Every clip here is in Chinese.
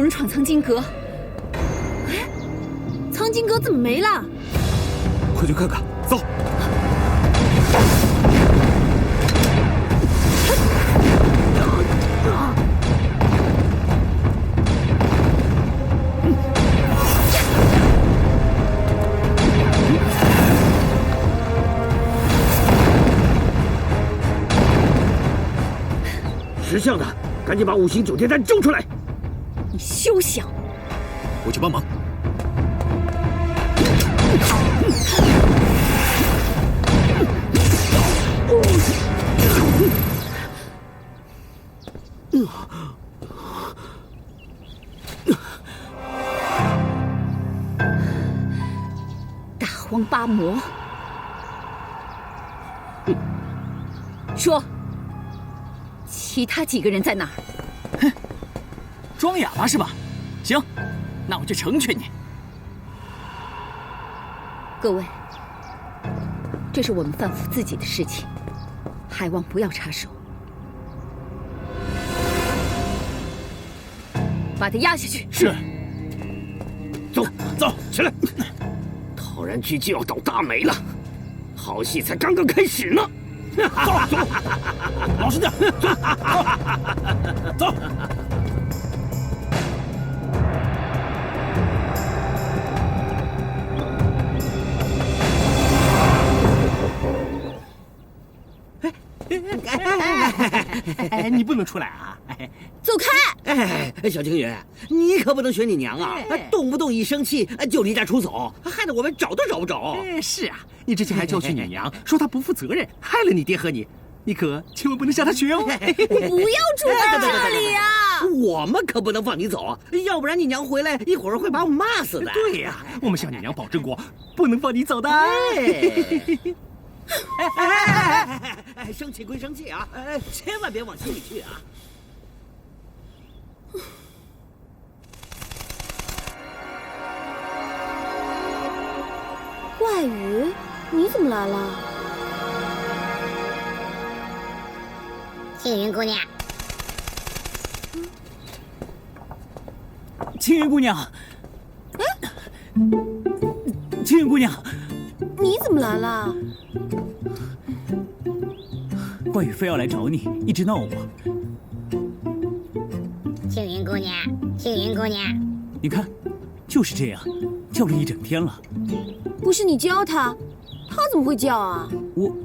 人闯藏经阁。哎，藏经阁怎么没了？快去看看，走。识相的，赶紧把5星酒店单交出来！你休想！我去帮忙。大荒八魔，说，其他几个人在哪儿？哼，装哑巴是吧？行，那我就成全你。各位，这是我们范府自己的事情，还望不要插手。把他押下去。是。走，起来！陶然居就要倒大霉了，好戏才刚刚开始呢。走，老实点，走。你不能出来啊！走开！哎，小青云，你可不能学你娘啊！动不动一生气就离家出走，害得我们找都找不着。是啊，你之前还教训你娘，说她不负责任，害了你爹和你，你可千万不能向她学哦！不要住在这里啊！我们可不能放你走，要不然你娘回来一会儿会把我们骂死的。对呀，我们向你娘保证过，不能放你走的。生气归生气啊，千万别往心里去啊！怪鱼，你怎么来了？青云姑娘，青云姑娘，青云姑娘，你怎么来了？怪宇非要来找你，一直闹我。青云姑娘，青云姑娘，你看，就是这样，叫了一整天了。不是你教他，他怎么会叫啊？我，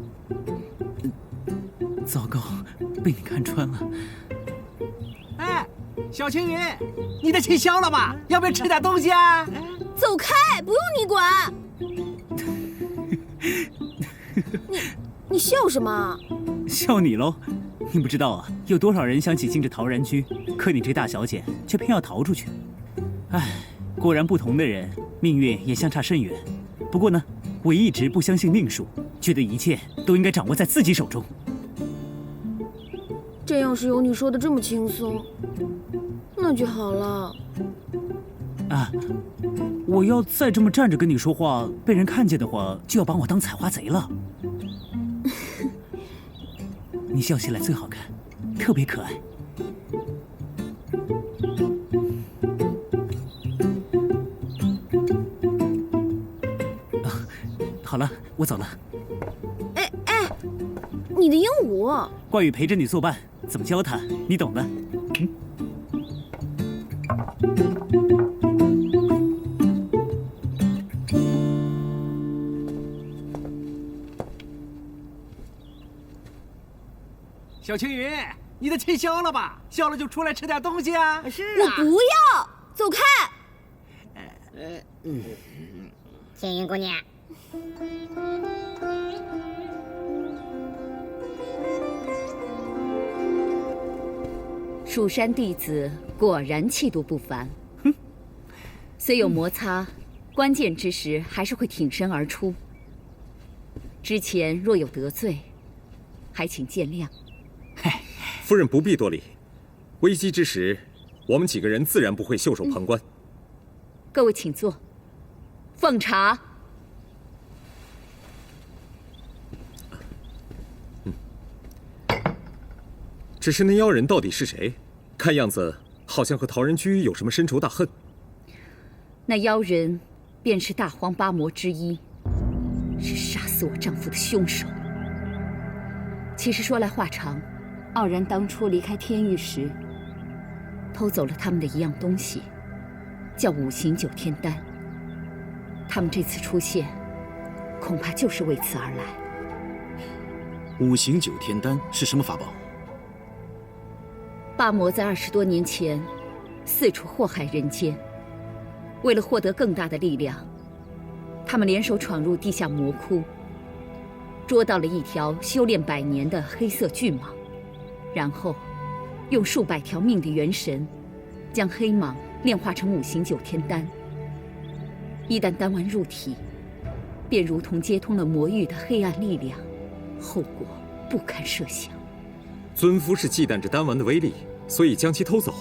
糟糕，被你看穿了。哎，小青云，你的气消了吧？要不要吃点东西啊？走开，不用你管。你笑什么？笑你喽！你不知道啊，有多少人想挤进这陶然居，可你这大小姐却偏要逃出去。唉，果然不同的人，命运也相差甚远。不过呢，我一直不相信命数，觉得一切都应该掌握在自己手中。这要是有你说的这么轻松，那就好了。啊，我要再这么站着跟你说话，被人看见的话，就要把我当采花贼了。你笑起来最好看，特别可爱。好了，我走了。哎，你的鹦鹉。怪宇陪着你作伴，怎么教他，你懂的。小青云，你的气消了吧？消了就出来吃点东西啊！是啊，我不要，走开！青云姑娘，蜀山弟子果然气度不凡。哼，虽有摩擦，关键之时还是会挺身而出。之前若有得罪，还请见谅。夫人不必多礼，危机之时，我们几个人自然不会袖手旁观。各位请坐，奉茶。只是那妖人到底是谁？看样子好像和陶然居有什么深仇大恨。那妖人便是大荒八魔之一，是杀死我丈夫的凶手。其实说来话长，傲然当初离开天域时，偷走了他们的一样东西，叫五行九天丹。他们这次出现，恐怕就是为此而来。五行九天丹是什么法宝？八魔在20多年前四处祸害人间，为了获得更大的力量，他们联手闯入地下魔窟，捉到了一条修炼100年的黑色巨蟒，然后用数百条命的元神，将黑蟒炼化成五行九天丹。一旦丹丸入体，便如同接通了魔域的黑暗力量，后果不堪设想。尊夫是忌惮着丹丸的威力，所以将其偷走。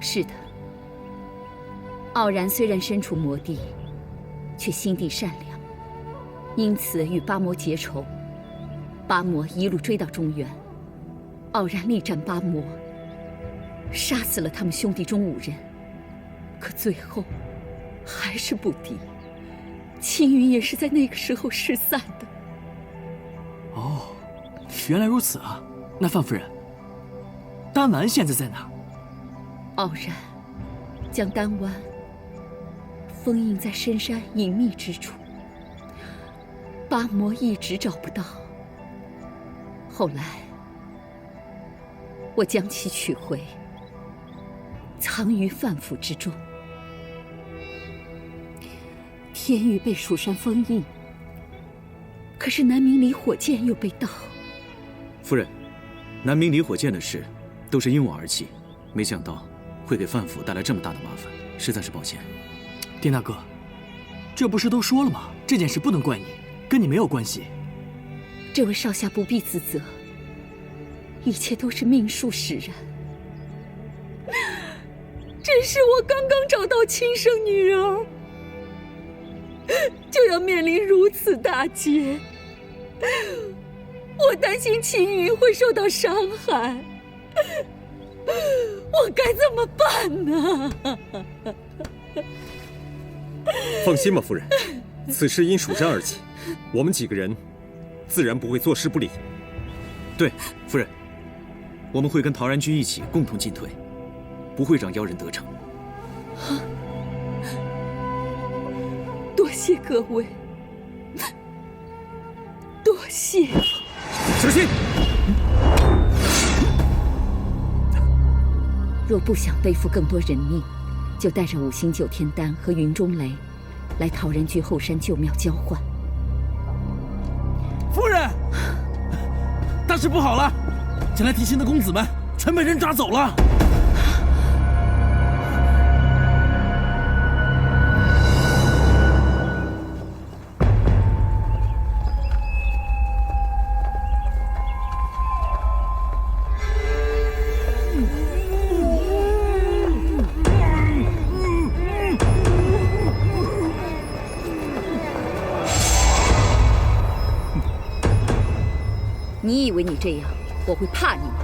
是的，傲然虽然身处魔地，却心地善良，因此与八魔结仇。八魔一路追到中原，傲然力战八魔，杀死了他们兄弟中5人，可最后还是不敌。青云也是在那个时候失散的。哦，原来如此啊！那范夫人，丹丸现在在哪？傲然将丹丸封印在深山隐秘之处，八魔一直找不到。后来，我将其取回，藏于范府之中。天域被蜀山封印，可是南明离火箭又被盗。夫人，南明离火箭的事都是因我而起，没想到会给范府带来这么大的麻烦，实在是抱歉。丁大哥，这不是都说了吗？这件事不能怪你，跟你没有关系。这位少侠不必自责，一切都是命数使然。真是我刚刚找到亲生女儿，就要面临如此大劫。我担心青云会受到伤害，我该怎么办呢？放心吧，夫人，此事因蜀山而起，我们几个人自然不会坐视不理。对，夫人，我们会跟陶然居一起共同进退，不会让妖人得逞。多谢各位，多谢。小心！若不想背负更多人命，就带着五行九天丹和云中雷，来陶然居后山旧庙交换。夫人，大事不好了！前来提亲的公子们全被人抓走了。你以为你这样我会怕你吗？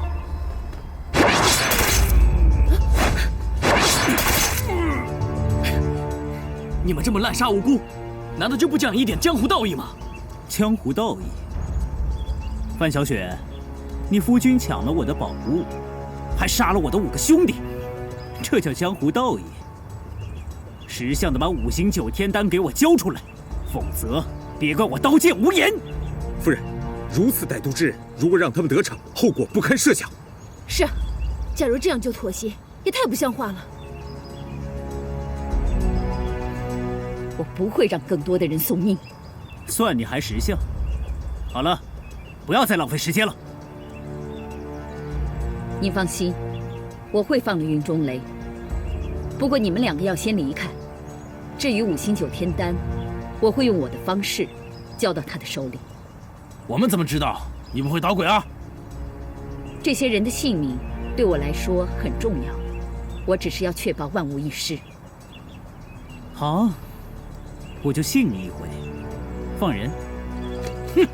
你们这么滥杀无辜，难道就不讲一点江湖道义吗？江湖道义？范小雪，你夫君抢了我的宝物，还杀了我的5个兄弟，这叫江湖道义？识相的把五行九天丹给我交出来，否则别怪我刀剑无眼。夫人，如此歹毒之人，如果让他们得逞，后果不堪设想。是，假如这样就妥协，也太不像话了。我不会让更多的人送命。算你还识相。好了，不要再浪费时间了。你放心，我会放了云中雷。不过你们2个要先离开。至于五行九天丹，我会用我的方式交到他的手里。我们怎么知道你不会捣鬼啊？这些人的性命对我来说很重要，我只是要确保万无一失。好，我就信你一回。放人。哼！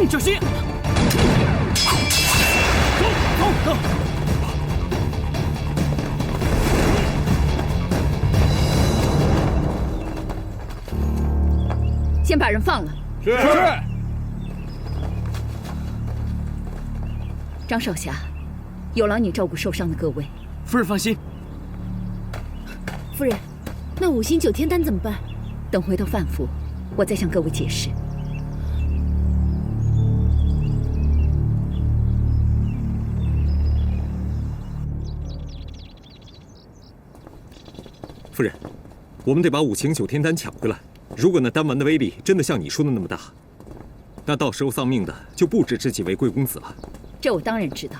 小心！走！先把人放了。是。张少侠，有劳你照顾受伤的各位。夫人放心。夫人，那5星9天丹怎么办？等回到范府，我再向各位解释。夫人，我们得把5星9天丹抢回来。如果那丹丸的威力真的像你说的那么大，那到时候丧命的就不止这几位贵公子了。这我当然知道，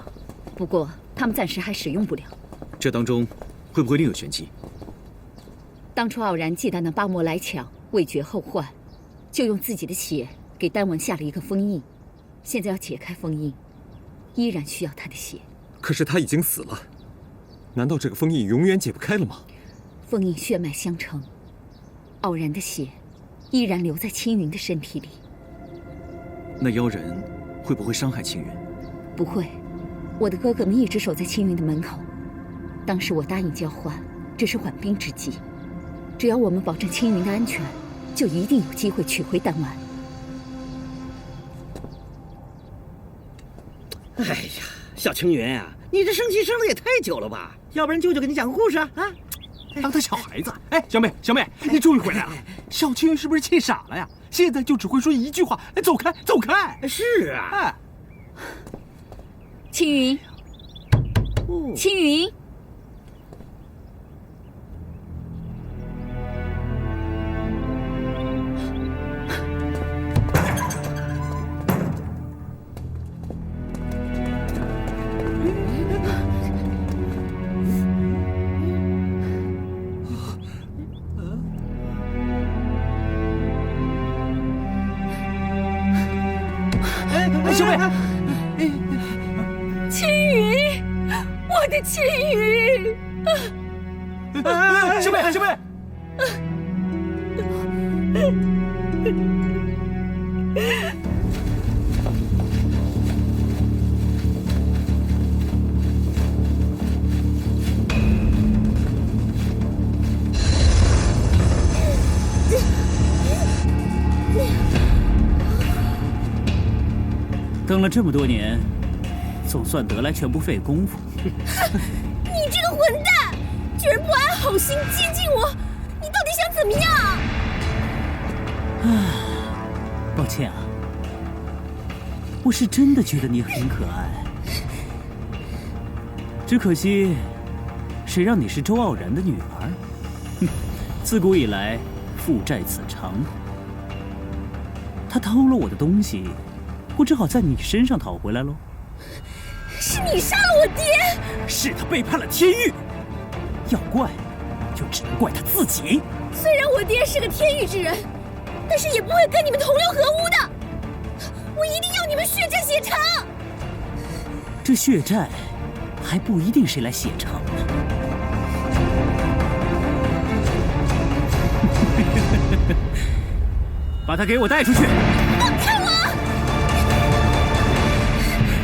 不过他们暂时还使用不了。这当中会不会另有玄机？当初傲然忌惮那八魔来抢，未绝后患，就用自己的血给丹丸下了一个封印。现在要解开封印，依然需要他的血。可是他已经死了，难道这个封印永远解不开了吗？封印血脉相承，傲然的血依然留在青云的身体里。那妖人会不会伤害青云？不会，我的哥哥们一直守在青云的门口。当时我答应交换，只是缓兵之计。只要我们保证青云的安全，就一定有机会取回丹丸。哎呀，小青云啊，你这生气生的也太久了吧？要不然舅舅给你讲个故事啊？当他小孩子。哎，小妹，你终于回来了。小青云是不是气傻了呀？现在就只会说一句话：哎，走开，走开！是啊。哎，青云，青云。小妹，青云，我的青云！小妹，等了这么多年，总算得来全不费功夫。你这个混蛋，居然不安好心接近我，你到底想怎么样？抱歉啊，我是真的觉得你很可爱，只可惜，谁让你是周傲然的女儿？哼，自古以来，父债子偿。他偷了我的东西，我只好在你身上讨回来喽。是你杀了我爹！是他背叛了天域，要怪，就只能怪他自己。虽然我爹是个天域之人，但是也不会跟你们同流合污的。我一定要你们血债血偿。这血债，还不一定谁来血偿呢。把他给我带出去！放开我！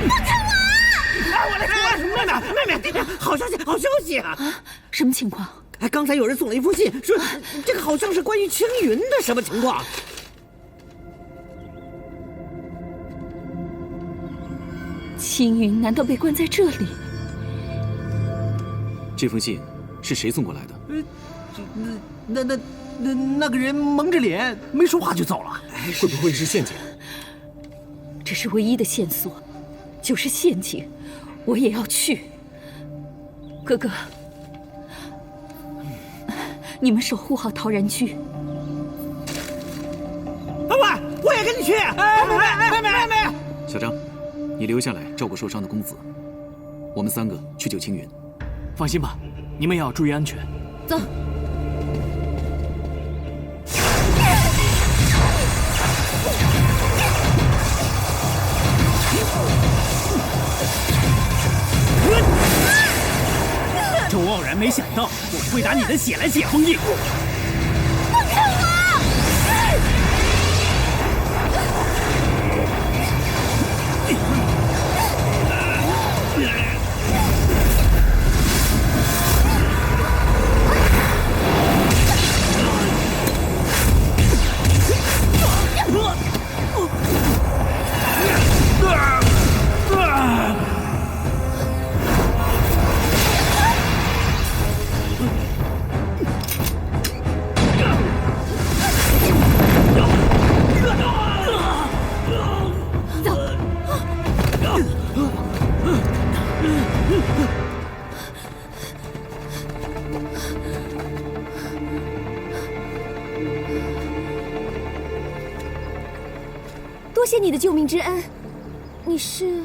放开我！我来说，妹妹，好消息啊！什么情况？哎，刚才有人送了一封信，说这个好像是关于青云的什么情况？青云难道被关在这里？这封信是谁送过来的？那个人蒙着脸，没说话就走了。会不会是陷阱？这是唯一的线索，就是陷阱，我也要去。哥哥，你们守护好陶然居。我也跟你去。妹。小张，你留下来照顾受伤的公子，我们3个去救青云。放心吧，你们也要注意安全。走。周傲然没想到我会拿你的血来解封印。放开我！多谢你的救命之恩，你是？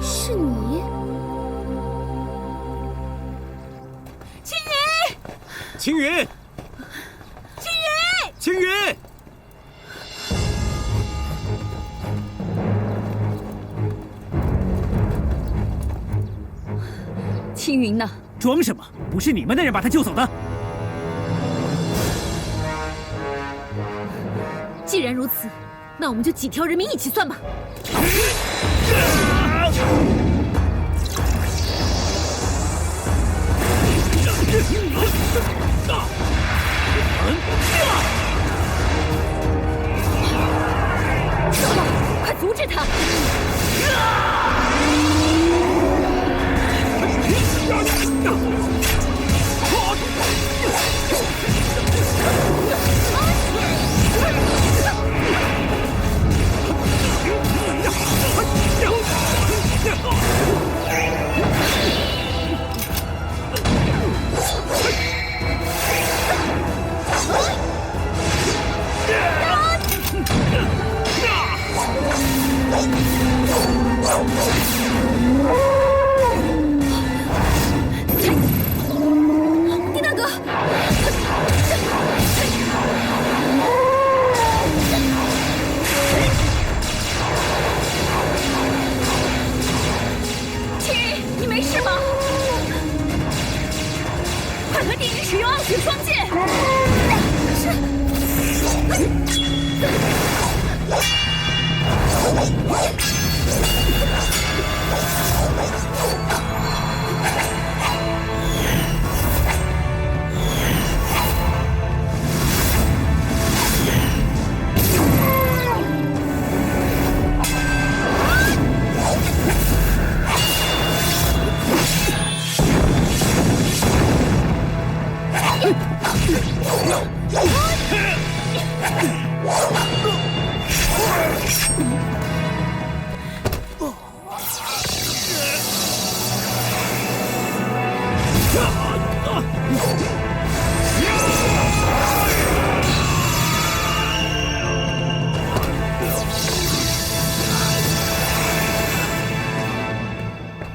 是你？青云！青云！青云！青云！青云呢？装什么？不是你们的人把他救走的。既然如此，那我们就几条人命一起算吧。糟了，快阻止他！丁大哥，青云，你没事吗？快和丁云使用傲雪双剑！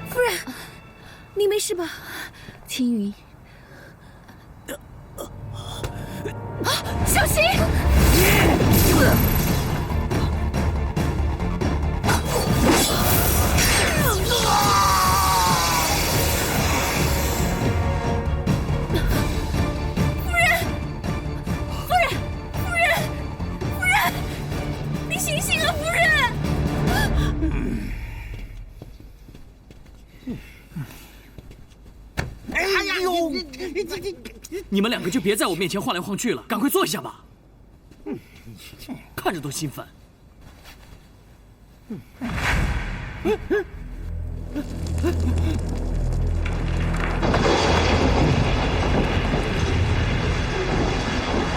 夫人，你没事吧？青云，小心！你醒醒啊，夫人！哎呦，你们两个就别在我面前晃来晃去了，赶快坐下吧。看着都兴奋。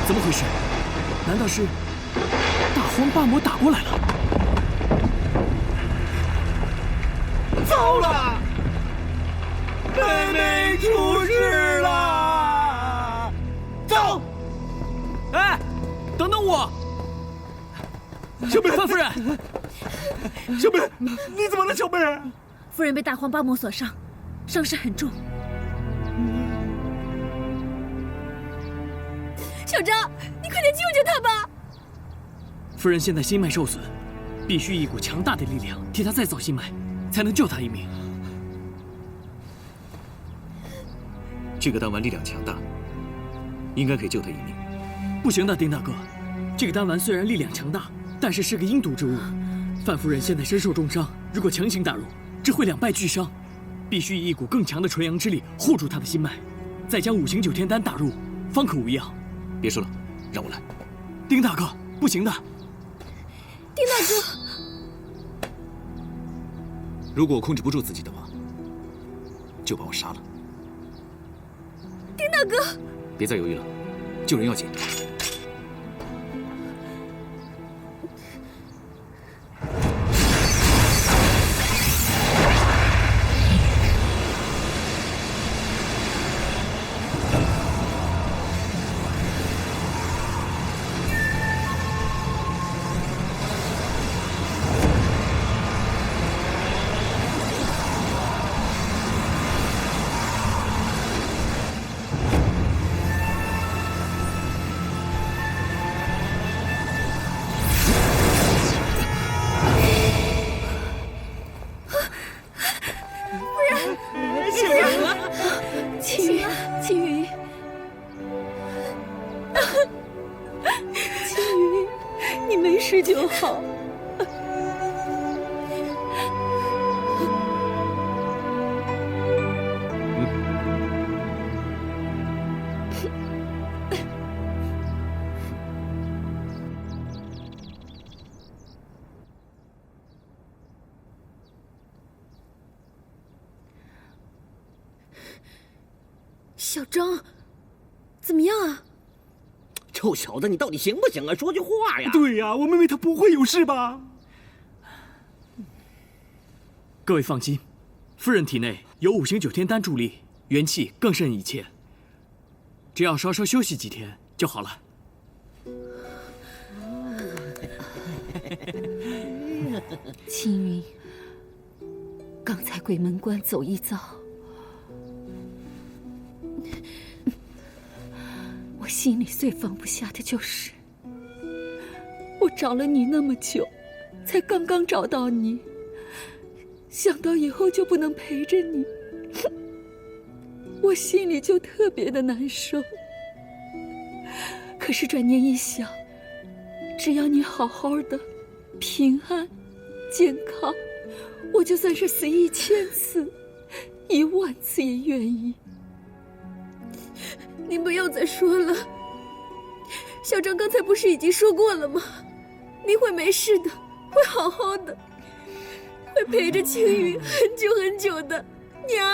怎么回事？难道是大荒八魔打过来了？糟了！妹妹出事了！走！哎，等等我！小妹，范夫人，小妹，你怎么了，小妹？夫人被大荒八魔所伤，伤势很重。小张，你快点救救他吧！夫人现在心脉受损，必须一股强大的力量替她再造心脉，才能救她一命。这个丹丸力量强大，应该可以救她一命。不行的，丁大哥，这个丹丸虽然力量强大，但是个阴毒之物。范夫人现在身受重伤，如果强行打入，只会两败俱伤。必须以一股更强的纯阳之力护住她的心脉，再将5行9天丹打入，方可无恙。别说了，让我来。丁大哥，不行的。丁大哥，如果我控制不住自己的话，就把我杀了。丁大哥，别再犹豫了，救人要紧。就好。小张，怎么样啊？臭小子，你到底行不行啊？说句话呀！对呀，我妹妹她不会有事吧？各位放心，夫人体内有5行9天丹助力，元气更胜一切，只要稍稍休息几天就好了。青云，刚才鬼门关走一遭，我心里最放不下的就是，我找了你那么久，才刚刚找到你，想到以后就不能陪着你，我心里就特别的难受。可是转念一想，只要你好好的、平安、健康，我就算是死1000次、10000次也愿意。您不要再说了，小张刚才不是已经说过了吗？您会没事的，会好好的，会陪着青云很久很久的，娘。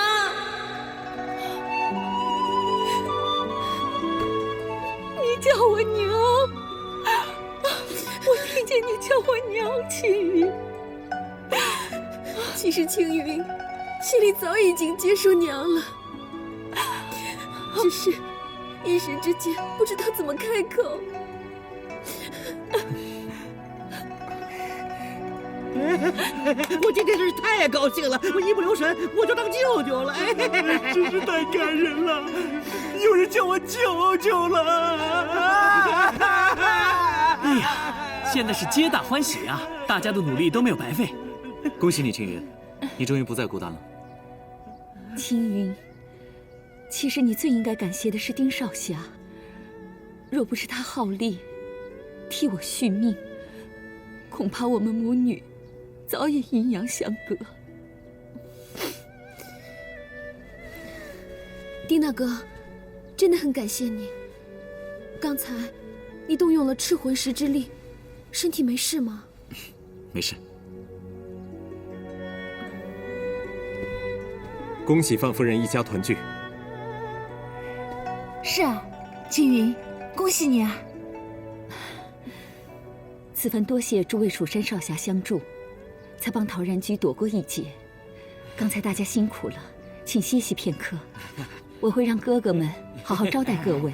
你叫我娘，我听见你叫我娘，青云。其实青云心里早已经接受娘了，只是一时之间不知道怎么开口。我今天真是太高兴了，我一不留神我就当舅舅了，真是太感人了，有人叫我舅舅了。哎呀，现在是皆大欢喜啊，大家的努力都没有白费。恭喜你，青云，你终于不再孤单了。青云，其实你最应该感谢的是丁少侠，若不是他好力替我续命，恐怕我们母女早已阴阳相隔。丁大哥，真的很感谢你。刚才你动用了赤魂石之力，身体没事吗？没事。恭喜范夫人一家团聚。是啊，青云，恭喜你啊！此番多谢诸位蜀山少侠相助，才帮陶然居躲过一劫。刚才大家辛苦了，请歇息片刻，我会让哥哥们好好招待各位。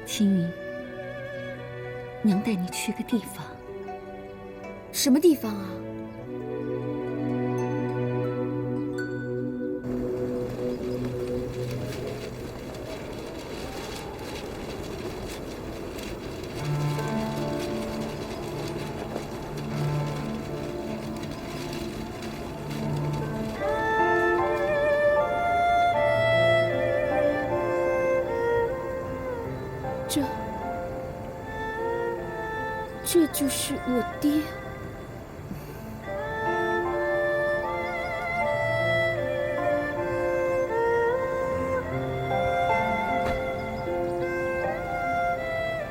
青云，娘带你去个地方。什么地方啊？这就是我爹。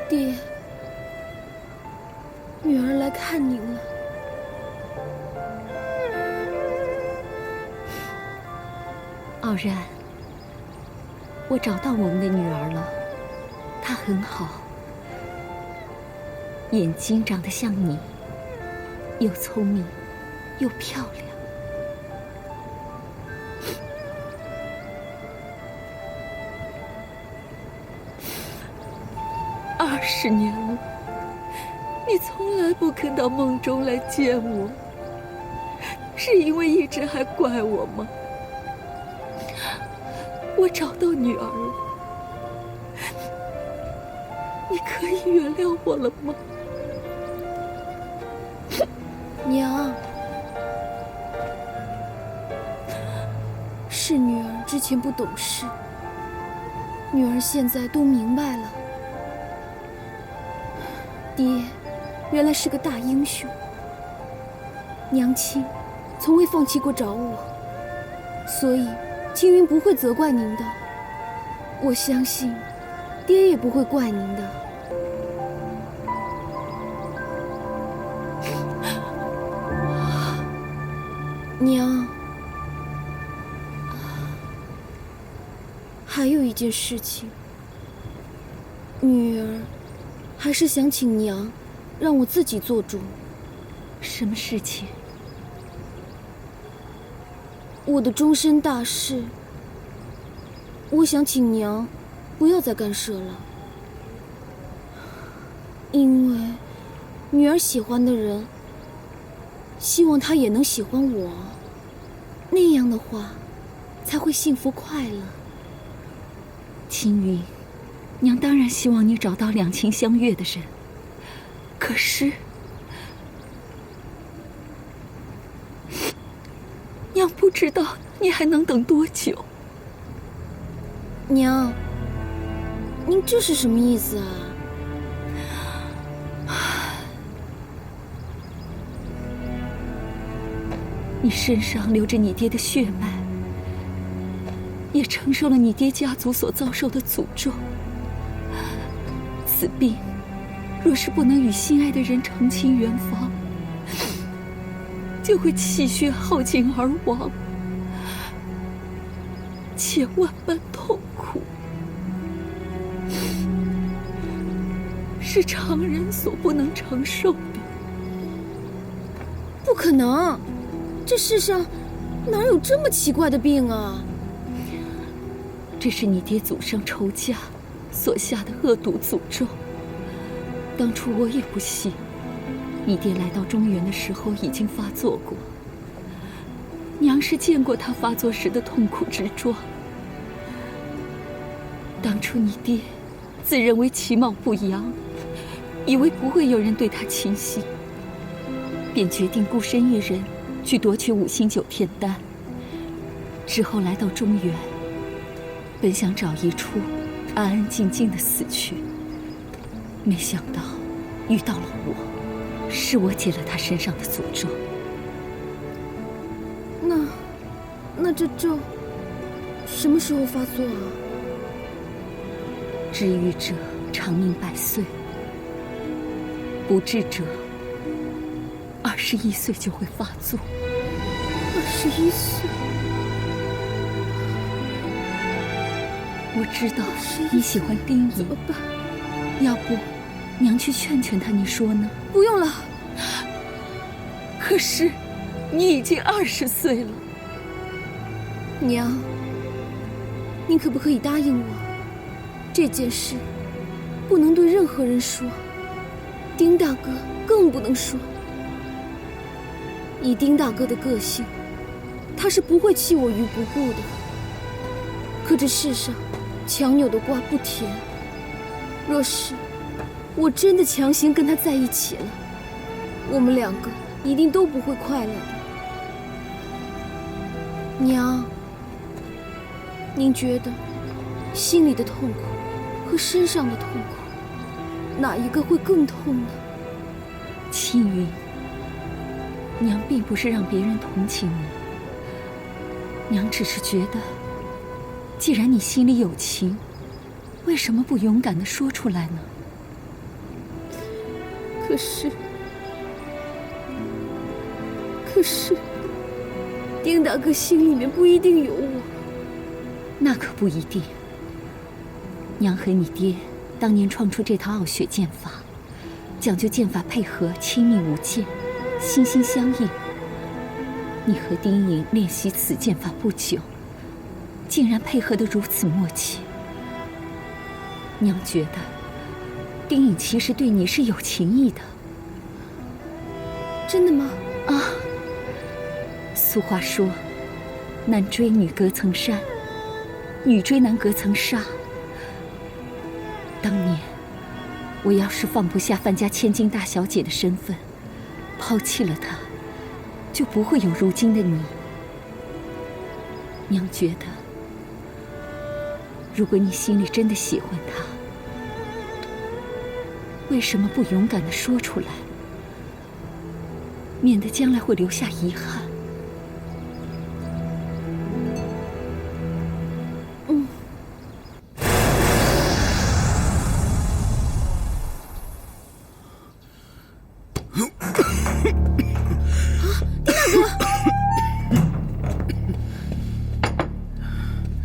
爹，女儿来看您了。傲然，我找到我们的女儿了，她很好，眼睛长得像你，又聪明，又漂亮。20年了，你从来不肯到梦中来见我，是因为一直还怪我吗？我找到女儿了，你可以原谅我了吗？娘，是女儿之前不懂事，女儿现在都明白了。爹，原来是个大英雄。娘亲从未放弃过找我，所以青云不会责怪您的。我相信，爹也不会怪您的。娘，还有一件事情，女儿还是想请娘让我自己做主。什么事情？我的终身大事，我想请娘不要再干涉了，因为女儿喜欢的人，希望她也能喜欢我，那样的话才会幸福快乐。青云，娘当然希望你找到两情相悦的人，可是娘不知道你还能等多久。娘，您这是什么意思啊？你身上流着你爹的血脉，也承受了你爹家族所遭受的诅咒。此病若是不能与心爱的人成亲圆房，就会气血耗尽而亡，且万般痛苦，是常人所不能承受的。不可能，这世上哪有这么奇怪的病啊？这是你爹祖上仇家所下的恶毒诅咒。当初我也不信，你爹来到中原的时候已经发作过。娘是见过他发作时的痛苦之状。当初你爹自认为其貌不扬，以为不会有人对他倾心，便决定孤身一人去夺取5星9天丹。之后来到中原，本想找一处安安静静的死去，没想到遇到了我，是我解了他身上的诅咒。那这咒什么时候发作啊？治愈者长命100岁，不治者21岁就会发作。21岁？我知道你喜欢丁仪，怎么办？要不娘去劝劝他，你说呢？不用了。可是你已经20岁了。娘，您可不可以答应我，这件事不能对任何人说，丁大哥更不能说。以丁大哥的个性，他是不会弃我于不顾的。可这世上强扭的瓜不甜，若是我真的强行跟他在一起了，我们2个一定都不会快乐的。娘，您觉得心里的痛苦和身上的痛苦哪一个会更痛呢？青云，娘并不是让别人同情你，娘只是觉得，既然你心里有情，为什么不勇敢地说出来呢？可是，丁大哥心里面不一定有我。那可不一定。娘和你爹当年创出这套傲雪剑法，讲究剑法配合，亲密无间，心心相印。你和丁颖练习此剑法不久，竟然配合得如此默契。娘觉得，丁颖其实对你是有情意的。真的吗？啊。俗话说，男追女隔层山，女追男隔层纱。当年，我要是放不下范家千金大小姐的身份，抛弃了她，就不会有如今的你。娘觉得，如果你心里真的喜欢他，为什么不勇敢地说出来，免得将来会留下遗憾？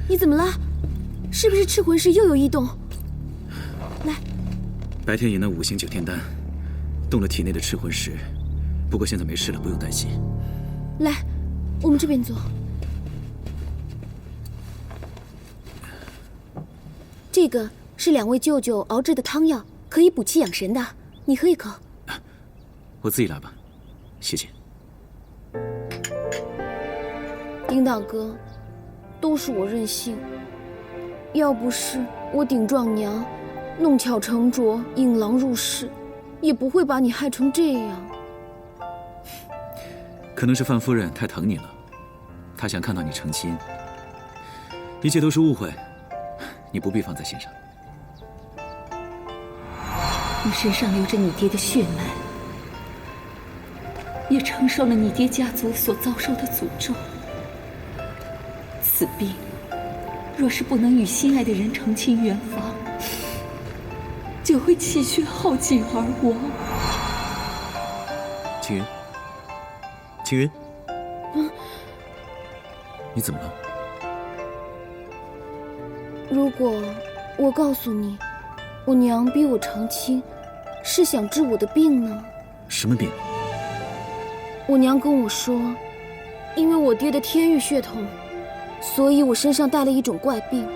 你怎么了？是不是赤魂石又有异动？来，白天饮那5星9天丹，动了体内的赤魂石，不过现在没事了，不用担心。来，我们这边坐。这个是2位舅舅熬制的汤药，可以补气养神的，你喝一口。我自己来吧，谢谢。丁大哥，都是我任性，要不是我顶撞娘，弄巧成拙，引狼入室，也不会把你害成这样。可能是范夫人太疼你了，她想看到你成亲。一切都是误会，你不必放在心上。你身上流着你爹的血脉，也承受了你爹家族所遭受的诅咒。此病，若是不能与心爱的人成亲圆房，就会气血耗尽而亡。青云，青云，你怎么了？如果我告诉你，我娘逼我成亲，是想治我的病呢？什么病？我娘跟我说，因为我爹的天域血统，所以我身上带了一种怪病，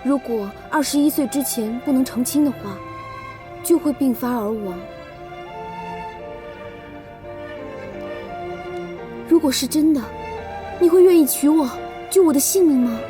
如果21岁之前不能成亲的话，就会病发而亡。如果是真的，你会愿意娶我，救我的性命吗？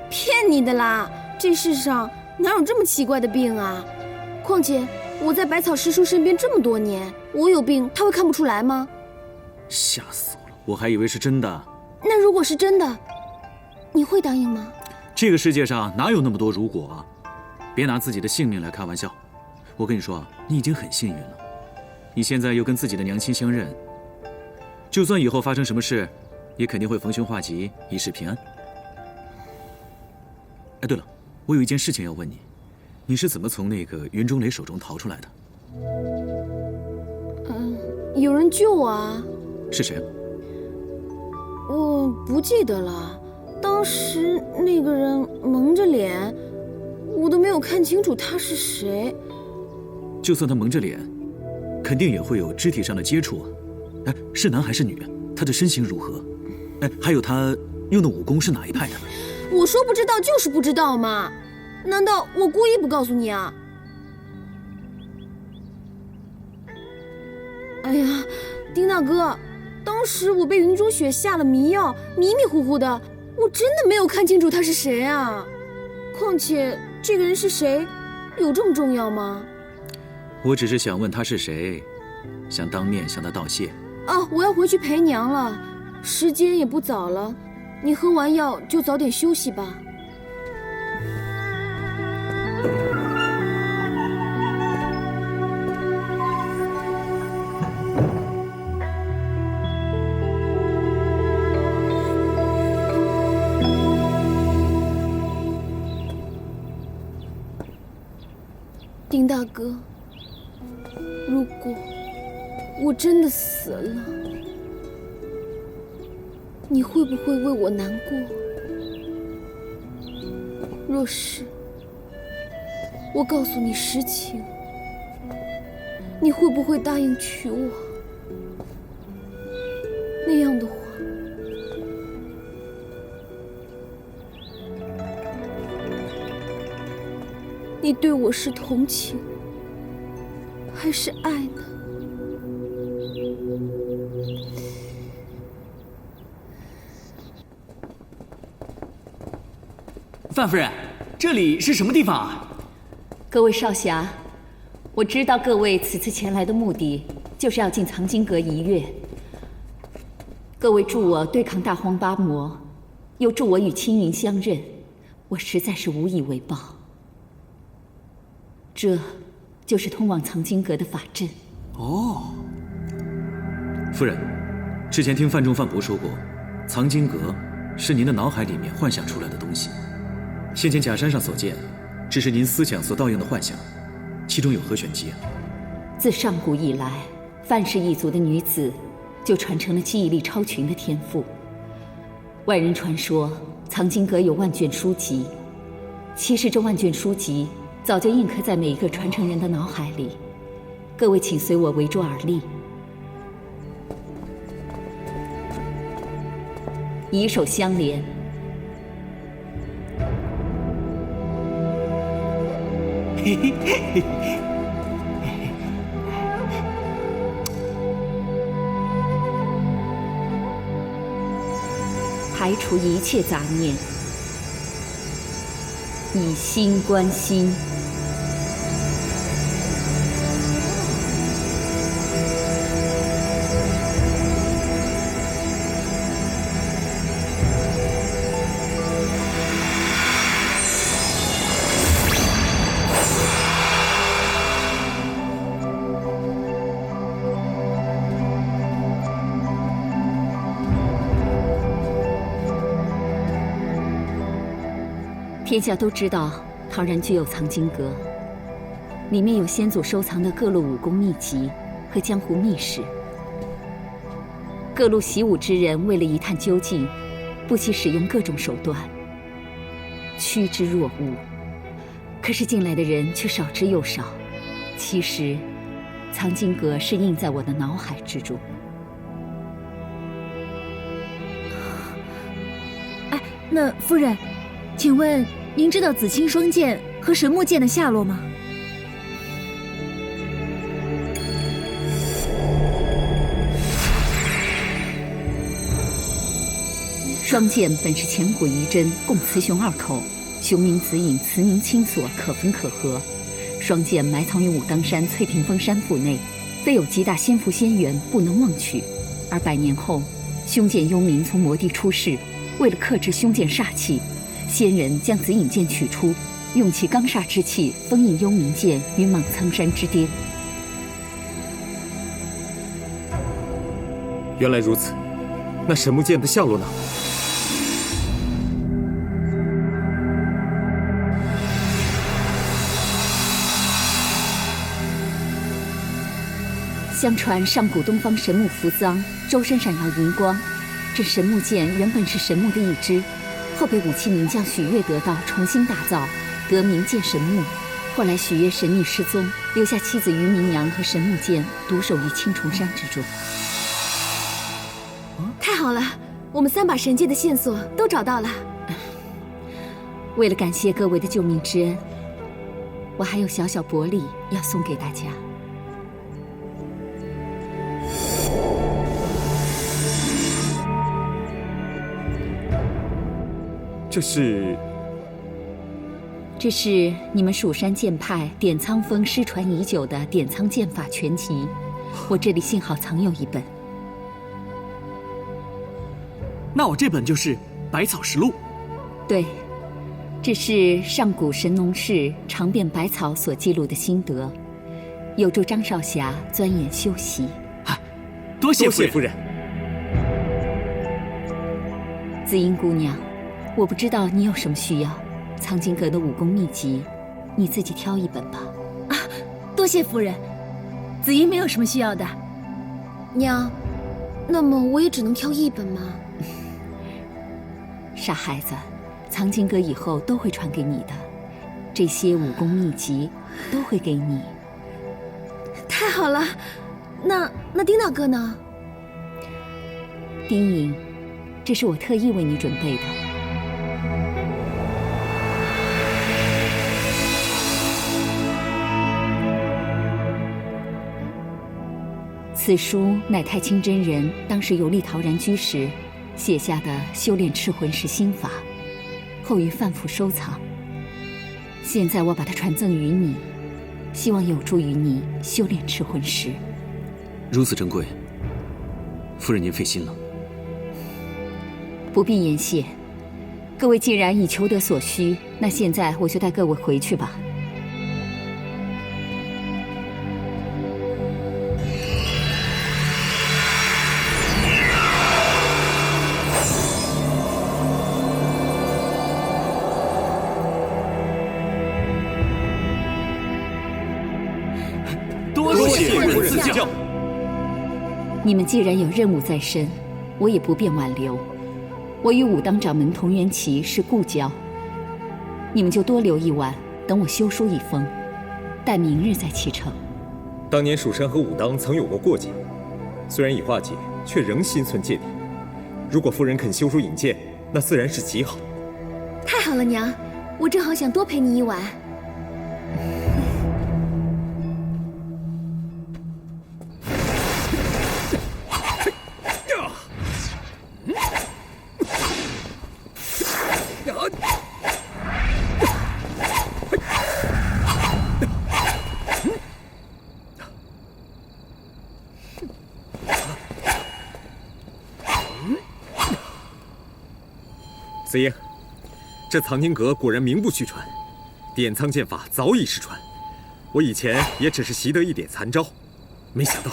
骗你的啦！这世上哪有这么奇怪的病啊？况且我在百草师叔身边这么多年，我有病他会看不出来吗？吓死我了！我还以为是真的。那如果是真的，你会答应吗？这个世界上哪有那么多如果啊？别拿自己的性命来开玩笑。我跟你说，你已经很幸运了。你现在又跟自己的娘亲相认，就算以后发生什么事，也肯定会逢凶化吉，一世平安。哎，对了，我有一件事情要问你，你是怎么从那个云中雷手中逃出来的？有人救我啊。是谁？我不记得了，当时那个人蒙着脸，我都没有看清楚他是谁。就算他蒙着脸，肯定也会有肢体上的接触啊。哎，是男还是女？他的身形如何？哎，还有他用的武功是哪一派的？我说不知道就是不知道嘛，难道我故意不告诉你啊？哎呀，丁大哥，当时我被云中雪下了迷药，迷迷糊糊的，我真的没有看清楚他是谁啊。况且这个人是谁？有这么重要吗？我只是想问他是谁，想当面向他道谢。哦，我要回去陪娘了，时间也不早了，你喝完药就早点休息吧。丁大哥，如果我真的死了，你会不会为我难过？若是我告诉你实情，你会不会答应娶我？那样的话，你对我是同情还是爱呢？范夫人，这里是什么地方啊？各位少侠，我知道各位此次前来的目的就是要进藏经阁一阅。各位助我对抗大荒八魔，又助我与青云相认，我实在是无以为报。这就是通往藏经阁的法阵。哦，夫人，之前听范仲范伯说过，藏经阁是您的脑海里面幻想出来的东西。先前假山上所见，只是您思想所倒映的幻想，其中有何玄机啊？自上古以来，范氏一族的女子就传承了记忆力超群的天赋。外人传说藏经阁有万卷书籍，其实这万卷书籍早就印刻在每一个传承人的脑海里。各位请随我围桌而立，以手相连。嘿嘿嘿嘿。排除一切杂念，以心观心。天下都知道陶然居有藏经阁，里面有先祖收藏的各路武功秘籍和江湖秘史。各路习武之人为了一探究竟，不惜使用各种手段，趋之若鹜。可是进来的人却少之又少。其实，藏经阁是印在我的脑海之中。哎，那夫人，请问您知道紫青双剑和神木剑的下落吗？双剑本是前古遗珍，共雌雄2口，雄名紫影，雌名青锁，可分可合。双剑埋藏于武当山翠屏峰山腹内，非有极大仙福仙缘，不能妄取。而100年后，凶剑幽冥从魔地出世，为了克制凶剑煞气，仙人将紫影剑取出，用其罡煞之气封印幽冥剑于莽苍山之巅。原来如此，那神木剑的下落呢？相传上古东方神木扶桑，周身闪耀银光。这神木剑原本是神木的一支，后被武器名将许悦得到，重新打造，得名剑神木。后来许悦神秘失踪，留下妻子于明娘和神木剑独守于青重山之中。太好了，我们3把神剑的线索都找到了。为了感谢各位的救命之恩，我还有小小薄礼要送给大家。这是这是你们蜀山剑派点苍峰失传已久的点苍剑法全集，我这里幸好藏有一本。那我这本就是《百草实录》。对，这是上古神农氏尝遍百草所记录的心得，有助张少侠钻研修习。多谢夫人。紫英姑娘，我不知道你有什么需要，藏经阁的武功秘籍，你自己挑一本吧。啊，多谢夫人，紫英没有什么需要的。娘，那么我也只能挑一本吗？傻孩子，藏经阁以后都会传给你的，这些武功秘籍都会给你。太好了，那丁大哥呢？丁颖，这是我特意为你准备的。此书乃太清真人当时游历陶然居时写下的修炼赤魂石心法，后于范府收藏。现在我把它传赠于你，希望有助于你修炼赤魂石。如此珍贵，夫人您费心了。不必言谢，各位既然已求得所需，那现在我就带各位回去吧。多谢夫人赐教。你们既然有任务在身，我也不便挽留。我与武当掌门童元奇是故交，你们就多留一晚，等我修书一封，待明日再启程。当年蜀山和武当曾有过过节，虽然已化解，却仍心存芥蒂。如果夫人肯修书引荐，那自然是极好。太好了，娘，我正好想多陪你一晚。紫英，这藏经阁果然名不虚传，点苍剑法早已失传。我以前也只是习得一点残招，没想到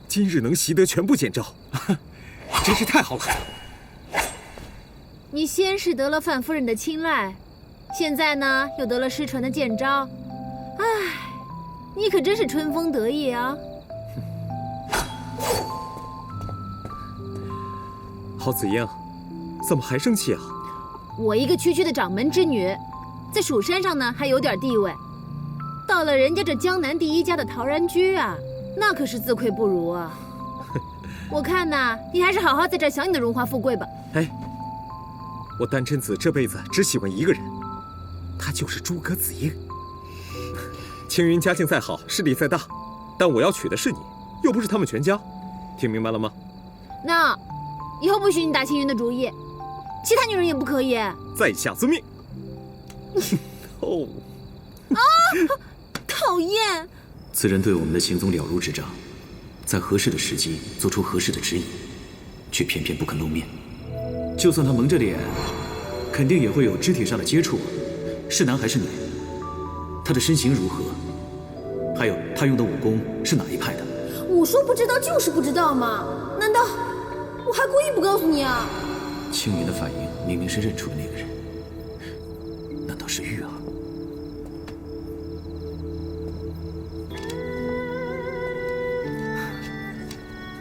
今日能习得全部剑招，真是太好了。你先是得了范夫人的青睐，现在呢又得了失传的剑招，唉，你可真是春风得意啊！好紫英，怎么还生气啊？我一个区区的掌门之女，在蜀山上呢还有点地位，到了人家这江南第一家的陶然居啊，那可是自愧不如啊！我看呐，你还是好好在这儿享你的荣华富贵吧。哎，我丹真子这辈子只喜欢一个人，他就是诸葛紫英。青云家境再好，势力再大，但我要娶的是你，又不是他们全家，听明白了吗？那以后不许你打青云的主意，其他女人也不可以。在下遵命。哦，啊，讨厌！此人对我们的行踪了如指掌，在合适的时机做出合适的指引，却偏偏不肯露面。就算他蒙着脸，肯定也会有肢体上的接触，是男还是女？他的身形如何？还有他用的武功是哪一派的？我说不知道就是不知道嘛，难道我还故意不告诉你啊？青云的反应明明是认出了那个人，难道是玉儿？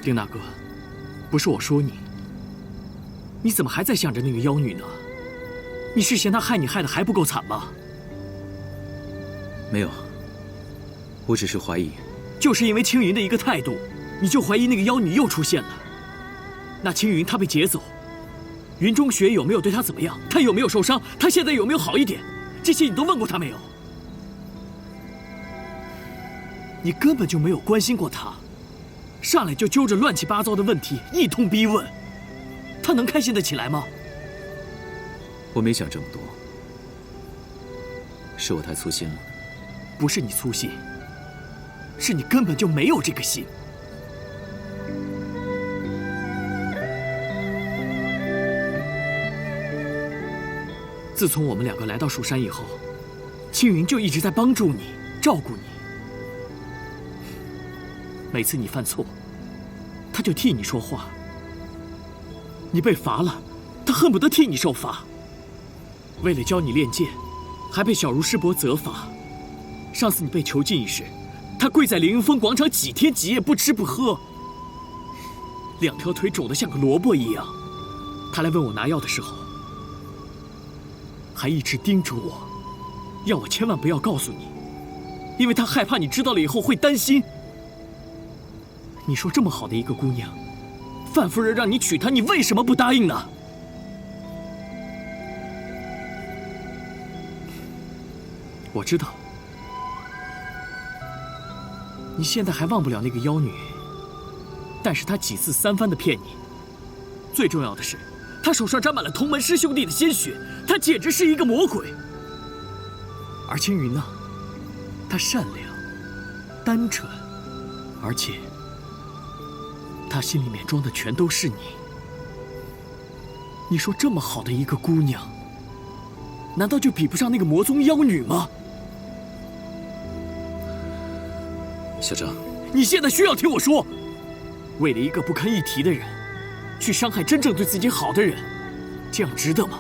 丁大哥，不是我说你，你怎么还在想着那个妖女呢？你是嫌她害你害得还不够惨吗？没有，我只是怀疑。就是因为青云的一个态度，你就怀疑那个妖女又出现了？那青云她被劫走，云中雪有没有对她怎么样？她有没有受伤？她现在有没有好一点？这些你都问过她没有？你根本就没有关心过她，上来就揪着乱七八糟的问题一通逼问，她能开心得起来吗？我没想这么多，是我太粗心了。不是你粗心，是你根本就没有这个心。自从我们两个来到蜀山以后，青云就一直在帮助你、照顾你。每次你犯错，他就替你说话；你被罚了，他恨不得替你受罚。为了教你练剑，还被小茹师伯责罚。上次你被囚禁一时，他跪在凌云峰广场几天几夜不吃不喝，两条腿肿得像个萝卜一样。他来问我拿药的时候，还一直叮嘱我，要我千万不要告诉你，因为他害怕你知道了以后会担心。你说这么好的一个姑娘，范夫人让你娶她，你为什么不答应呢？我知道，你现在还忘不了那个妖女，但是她几次三番的骗你。最重要的是，她手上沾满了同门师兄弟的鲜血，她简直是一个魔鬼。而青云呢，她善良、单纯，而且她心里面装的全都是你。你说这么好的一个姑娘，难道就比不上那个魔宗妖女吗？小张，你现在需要听我说，为了一个不堪一提的人，去伤害真正对自己好的人，这样值得吗？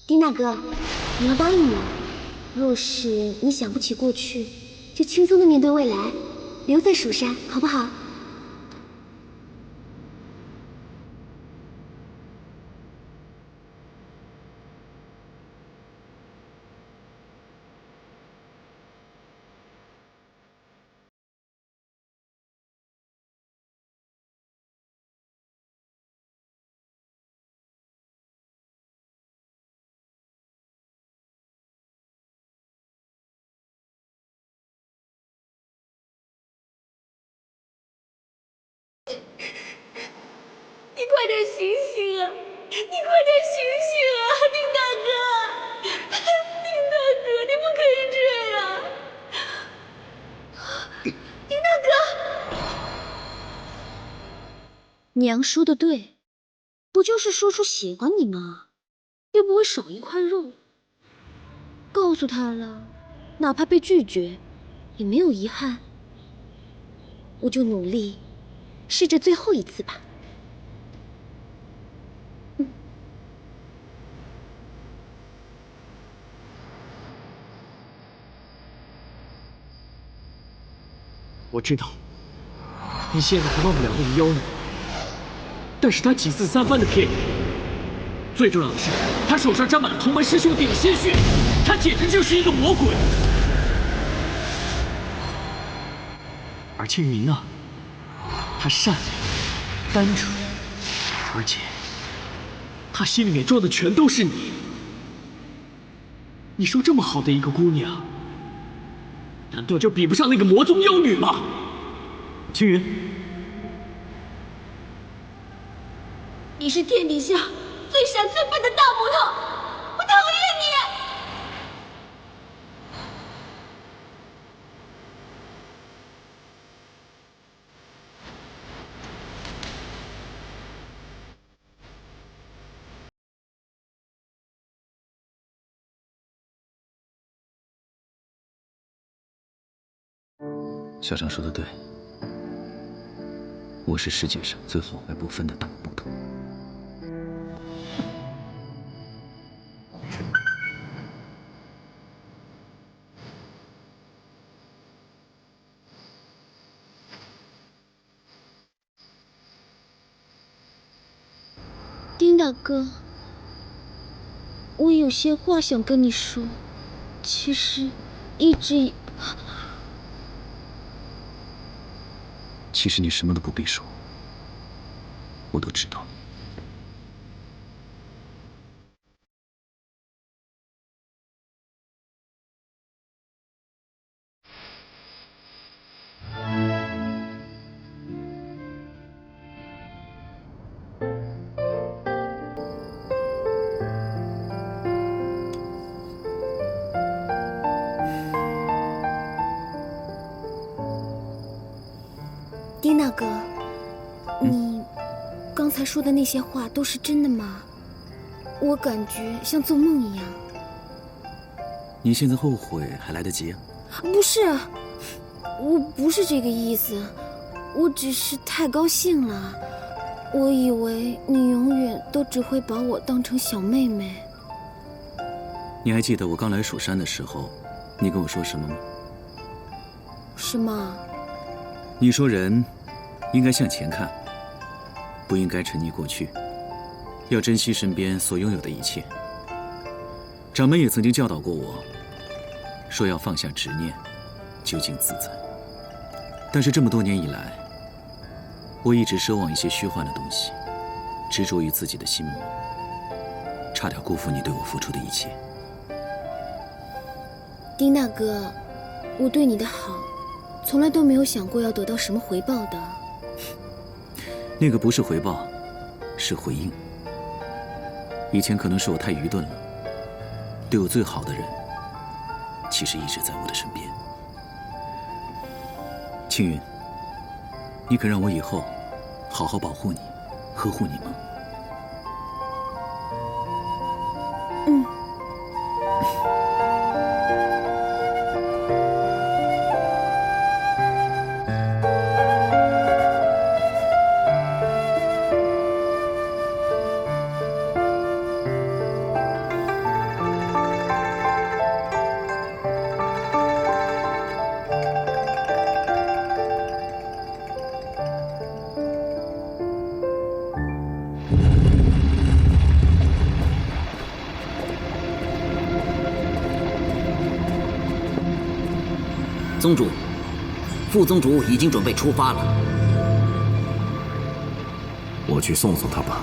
丁大哥，你要答应我，若是你想不起过去，就轻松的面对未来，留在蜀山，好不好？你快点醒醒啊！你快点醒醒啊，丁大哥！丁大哥，你不可以这样！丁大哥，娘说的对，不就是说出喜欢你吗？又不会少一块肉。告诉他了，哪怕被拒绝，也没有遗憾。我就努力，试着最后一次吧。我知道，你现在还忘不了那个妖女，但是她几次三番的骗你。最重要的是，她手上沾满了同门师兄弟的鲜血，她简直就是一个魔鬼。而青云呢，她善良、单纯，而且她心里面装的全都是你。你说这么好的一个姑娘，难道就比不上那个魔宗妖女吗？青云，你是天底下最傻最笨的大木头，我讨厌你！小张说的对，我是世界上最好坏不分的大木头。大哥，我有些话想跟你说，其实其实你什么都不必说，我都知道。丁大哥，你刚才说的那些话都是真的吗？我感觉像做梦一样。你现在后悔还来得及啊？不是，我不是这个意思，我只是太高兴了。我以为你永远都只会把我当成小妹妹。你还记得我刚来蜀山的时候，你跟我说什么吗？什么？你说人应该向前看，不应该沉溺过去，要珍惜身边所拥有的一切。掌门也曾经教导过我，说要放下执念，究竟自在。但是这么多年以来，我一直奢望一些虚幻的东西，执着于自己的心魔，差点辜负你对我付出的一切。丁大哥，我对你的好从来都没有想过要得到什么回报的。那个不是回报，是回应。以前可能是我太愚钝了，对我最好的人，其实一直在我的身边。青云，你肯让我以后好好保护你，呵护你吗？嗯。宗主，副宗主已经准备出发了。我去送送他吧。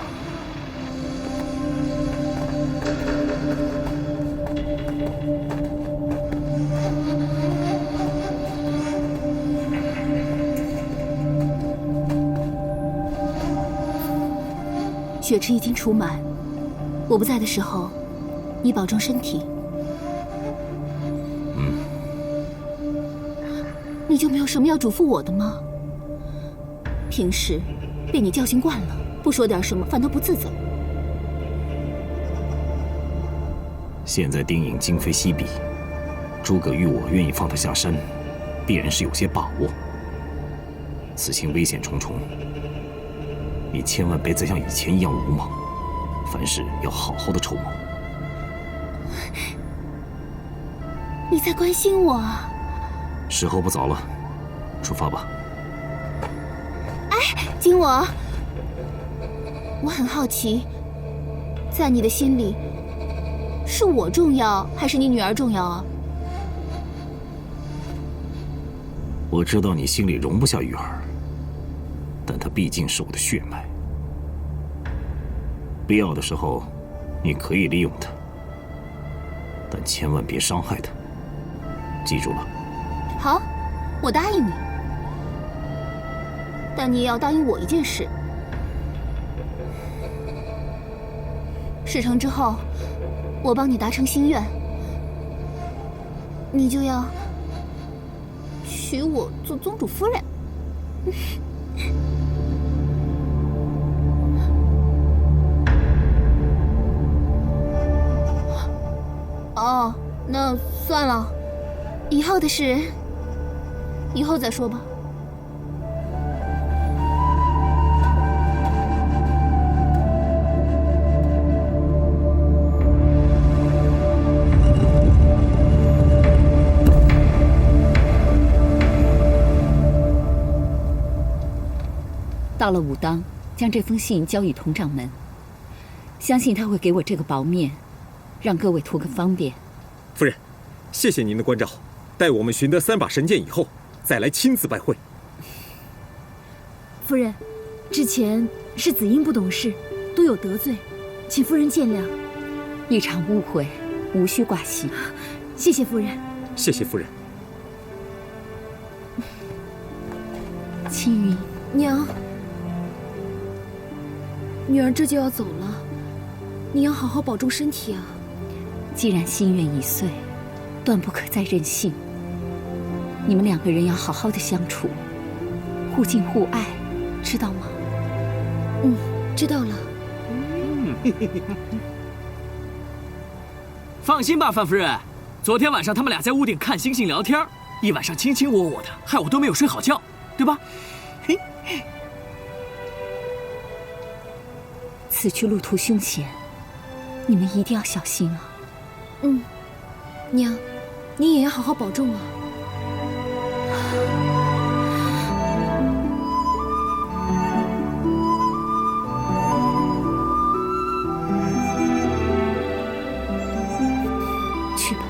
血池已经储满，我不在的时候，你保重身体。你就没有什么要嘱咐我的吗？平时被你教训惯了，不说点什么反倒不自在。现在丁颖今非昔比，诸葛玉我愿意放他下山，必然是有些把握。此行危险重重，你千万别再像以前一样鲁莽，凡事要好好的筹谋。你在关心我啊？时候不早了，出发吧。哎，金我很好奇，在你的心里，是我重要还是你女儿重要啊？我知道你心里容不下玉儿，但她毕竟是我的血脉，必要的时候，你可以利用她，但千万别伤害她，记住了。好，我答应你，但你也要答应我一件事。事成之后，我帮你达成心愿，你就要娶我做宗主夫人。哦，那算了，以后的事以后再说吧。到了武当，将这封信交与佟掌门。相信他会给我这个薄面，让各位图个方便。夫人，谢谢您的关照。待我们寻得3把神剑以后，再来亲自拜会。夫人，之前是子英不懂事，多有得罪，请夫人见谅。一场误会，无需挂心。谢谢夫人。谢谢夫人。青云，娘，女儿这就要走了，你要好好保重身体啊。既然心愿已碎，断不可再任性。你们2个人要好好的相处，互敬互爱，知道吗？知道了。放心吧，范夫人，昨天晚上他们俩在屋顶看星星聊天，一晚上卿卿我我的，害我都没有睡好觉，对吧？此去路途凶险，你们一定要小心啊。娘，你也要好好保重啊。去吧。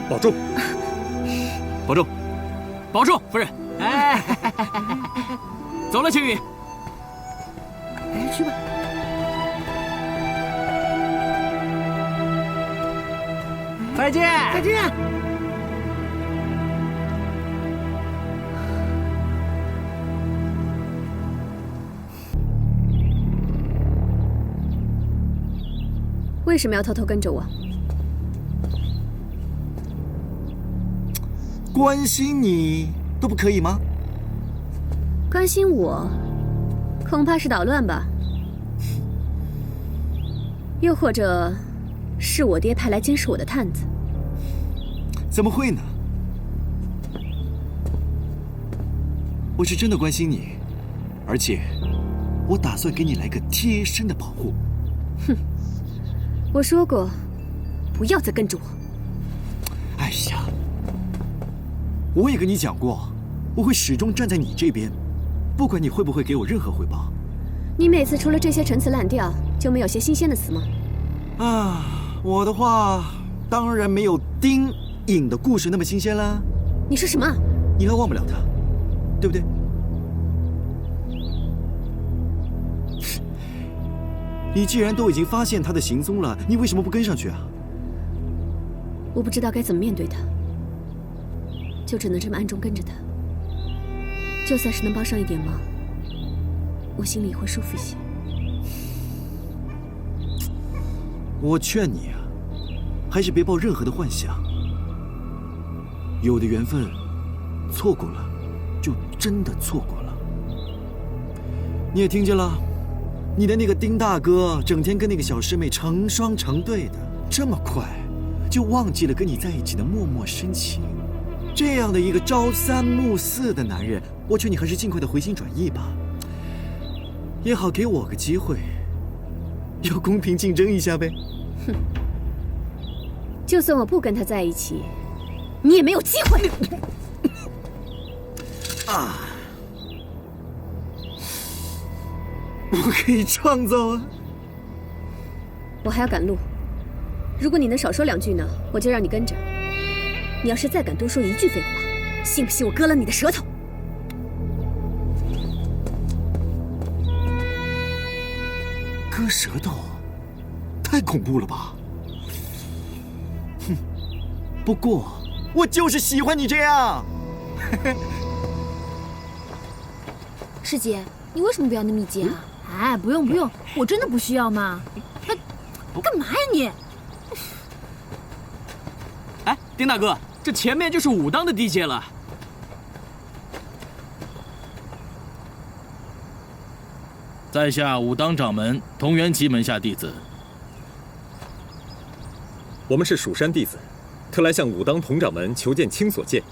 保重。保重。保重，夫人。哎，走了，青云。去吧。再见，再见。为什么要偷偷跟着我？关心你都不可以吗？关心我，恐怕是捣乱吧？又或者，是我爹派来监视我的探子？怎么会呢？我是真的关心你，而且我打算给你来个贴身的保护。哼，我说过，不要再跟着我。哎呀，我也跟你讲过，我会始终站在你这边，不管你会不会给我任何回报。你每次除了这些陈词滥调，就没有些新鲜的词吗？啊，我的话当然没有丁颖的故事那么新鲜啦。你说什么？你还忘不了他，对不对？你既然都已经发现他的行踪了，你为什么不跟上去啊？我不知道该怎么面对他，就只能这么暗中跟着他。就算是能帮上一点忙，我心里也会舒服一些。我劝你啊，还是别抱任何的幻想。有的缘分，错过了，就真的错过了。你也听见了，你的那个丁大哥整天跟那个小师妹成双成对的，这么快就忘记了跟你在一起的默默深情。这样的一个朝三暮四的男人，我劝你还是尽快的回心转意吧，也好给我个机会，要公平竞争一下呗。哼，就算我不跟他在一起，你也没有机会。啊！我可以创造啊！我还要赶路，如果你能少说2句呢，我就让你跟着。你要是再敢多说1句废话，信不信我割了你的舌头？割舌头，太恐怖了吧！哼，不过我就是喜欢你这样。师姐，你为什么不要那蜜饯啊？哎，不用不用，我真的不需要嘛。干嘛呀你？哎，丁大哥，这前面就是武当的地界了。在下武当掌门同元齐门下弟子。我们是蜀山弟子，特来向武当佟掌门求见青所剑。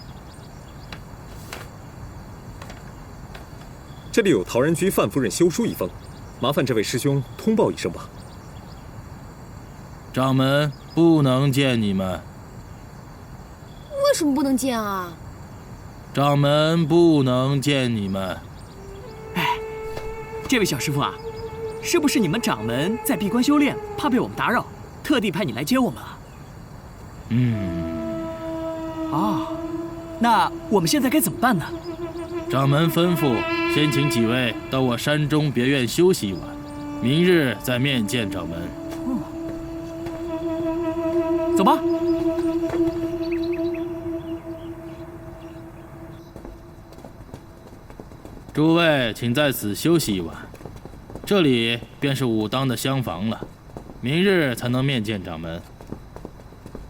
这里有陶然居范夫人休书一封，麻烦这位师兄通报一声吧。掌门不能见你们。为什么不能见啊？掌门不能见你们。哎，这位小师傅啊，是不是你们掌门在闭关修炼，怕被我们打扰，特地派你来接我们啊？那我们现在该怎么办呢？掌门吩咐，先请几位到我山中别院休息一晚，明日再面见掌门。走吧。诸位请在此休息一晚，这里便是武当的厢房了，明日才能面见掌门。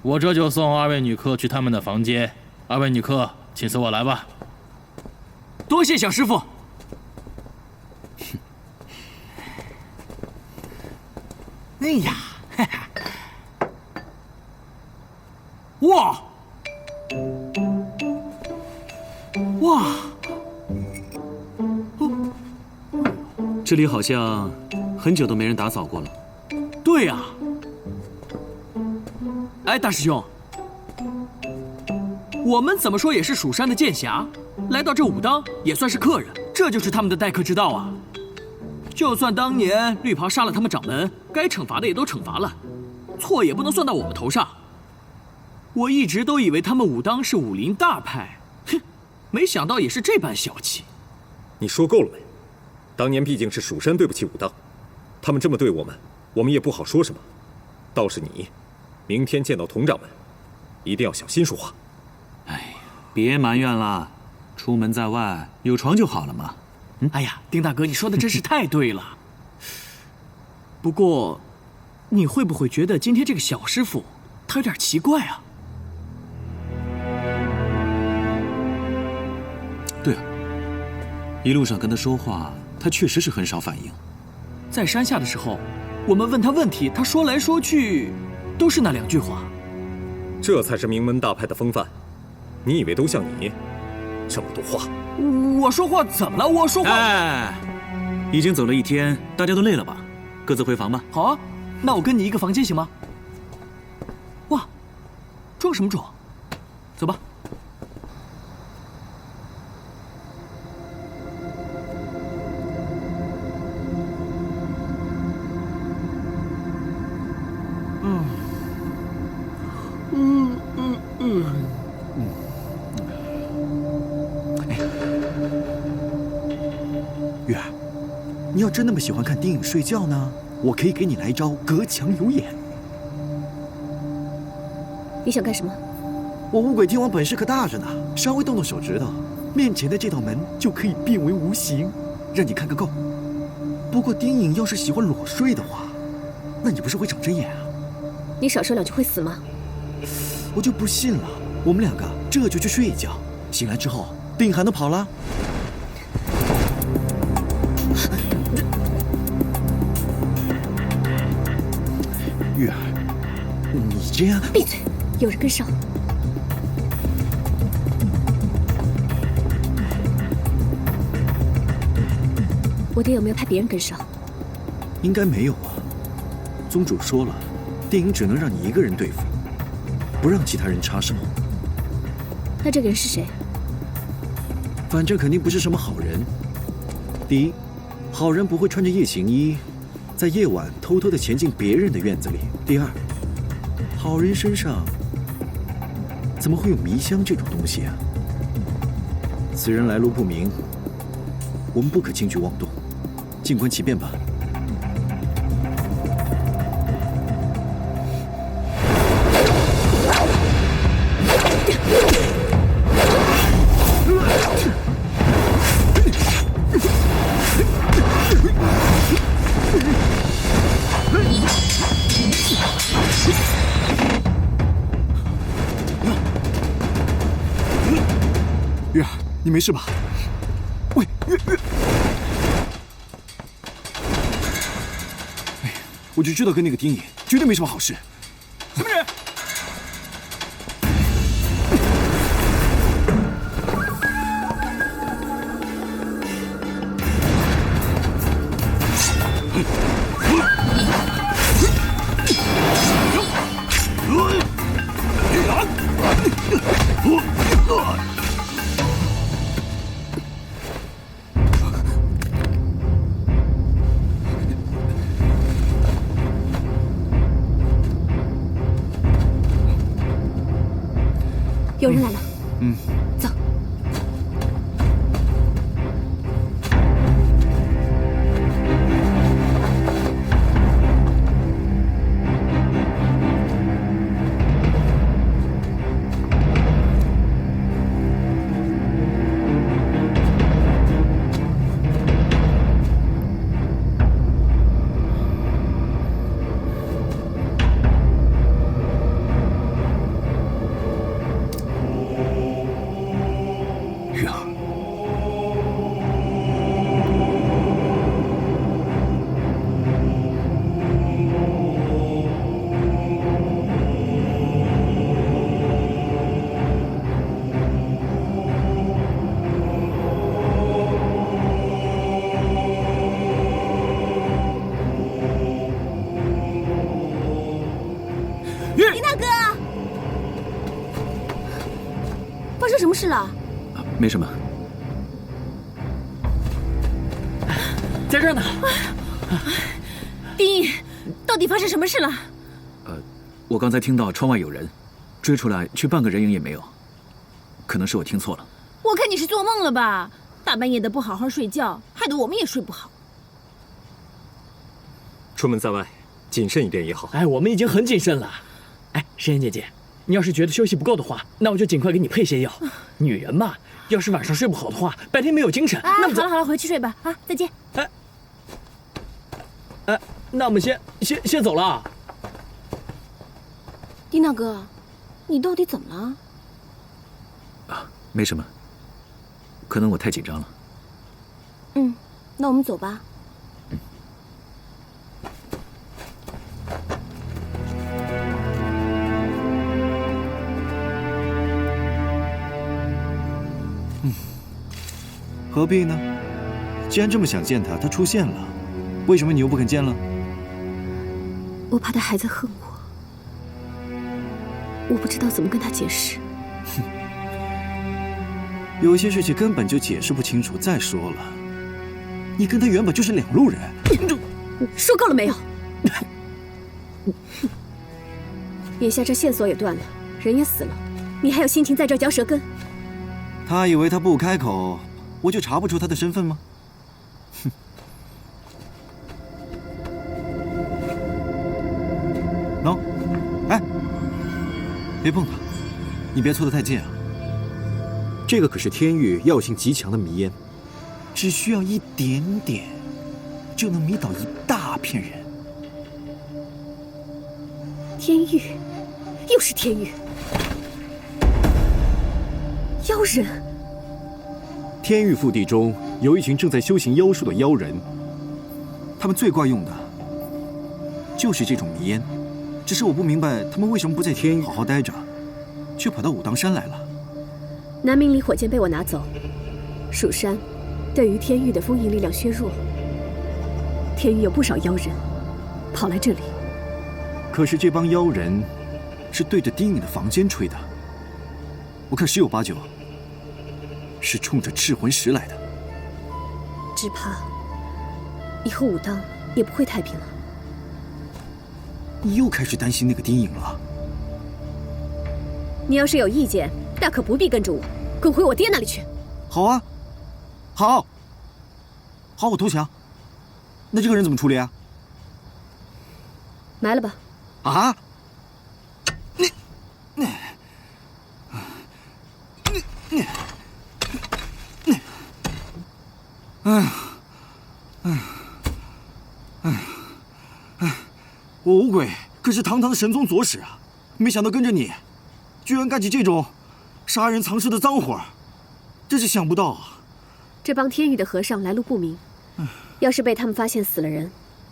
我这就送二位女客去他们的房间，二位女客，请随我来吧。多谢小师傅。哎呀，哇，哇！这里好像很久都没人打扫过了。对呀。哎，大师兄，我们怎么说也是蜀山的剑侠，来到这武当也算是客人，这就是他们的待客之道啊。就算当年绿袍杀了他们掌门，该惩罚的也都惩罚了，错也不能算到我们头上。我一直都以为他们武当是武林大派，哼，没想到也是这般小气。你说够了没？当年毕竟是蜀山对不起武当，他们这么对我们，我们也不好说什么。倒是你，明天见到佟掌门，一定要小心说话。哎，别埋怨了，出门在外有床就好了嘛。哎呀，丁大哥，你说的真是太对了。不过，你会不会觉得今天这个小师傅他有点奇怪啊？对啊，一路上跟他说话，他确实是很少反应。在山下的时候，我们问他问题，他说来说去都是那2句话。这才是名门大派的风范。你以为都像你这么多话？我说话怎么了？我说话……哎，已经走了1天，大家都累了吧？各自回房吧。好啊，那我跟你一个房间行吗？哇，装什么装？走吧。月儿，你要真那么喜欢看电影睡觉呢，我可以给你来一招隔墙有眼。你想干什么？我五鬼天王本事可大着呢，稍微动动手指头，面前的这道门就可以变为无形，让你看个够。不过丁颖要是喜欢裸睡的话，那你不是会长针眼啊？你少说2句会死吗？我就不信了，我们2个这就去睡一觉，醒来之后丁还能跑了？月儿，你这样……闭嘴！有人跟上。我爹有没有派别人跟上？应该没有啊。宗主说了，电影只能让你一个人对付，不让其他人插手。那这个人是谁？反正肯定不是什么好人。第一，好人不会穿着夜行衣，在夜晚偷偷地潜进别人的院子里。第二，好人身上怎么会有迷香这种东西啊？此人来路不明，我们不可轻举妄动，静观其变吧。月儿，你没事吧？喂，月，哎，我就知道跟那个丁颖绝对没什么好事。什么人？有人来了。嗯，走。李大哥，发生什么事了？没什么。在这儿呢。丁义，到底发生什么事了？我刚才听到窗外有人，追出来却半个人影也没有，可能是我听错了。我看你是做梦了吧？大半夜的不好好睡觉，害得我们也睡不好。出门在外，谨慎一点也好。哎，我们已经很谨慎了。哎，诗妍姐姐，你要是觉得休息不够的话，那我就尽快给你配些药。女人嘛，要是晚上睡不好的话，白天没有精神。那么好了好了，回去睡吧。啊，再见。哎，那我们先走了。丁大哥，你到底怎么了？没什么，可能我太紧张了。嗯，那我们走吧。何必呢？既然这么想见他，他出现了，为什么你又不肯见了？我怕他还在恨我，我不知道怎么跟他解释。有些事情根本就解释不清楚。再说了，你跟他原本就是两路人。说够了没有？眼下这线索也断了，人也死了，你还有心情在这儿嚼舌根？他以为他不开口，我就查不出他的身份吗？哼！喏，哎，别碰他，你别凑得太近啊。这个可是天域药性极强的迷烟，只需要一点点，就能迷倒一大片人。天域，又是天域，妖人。天域腹地中有一群正在修行妖术的妖人，他们最怪用的就是这种迷烟。只是我不明白，他们为什么不在天域好好待着，却跑到武当山来了。南明离火箭被我拿走，蜀山对于天域的封印力量削弱，天域有不少妖人跑来这里。可是这帮妖人是对着丁颖的房间吹的，我看十有八九是冲着赤魂石来的。只怕以后武当也不会太平了。你又开始担心那个丁颖了？你要是有意见，大可不必跟着我，滚回我爹那里去。好啊，好，我投降。那这个人怎么处理啊？埋了吧。啊？我五鬼可是堂堂神宗左使啊，没想到跟着你，居然干起这种杀人藏尸的脏活，真是想不到啊！这帮天域的和尚来路不明，要是被他们发现死了人，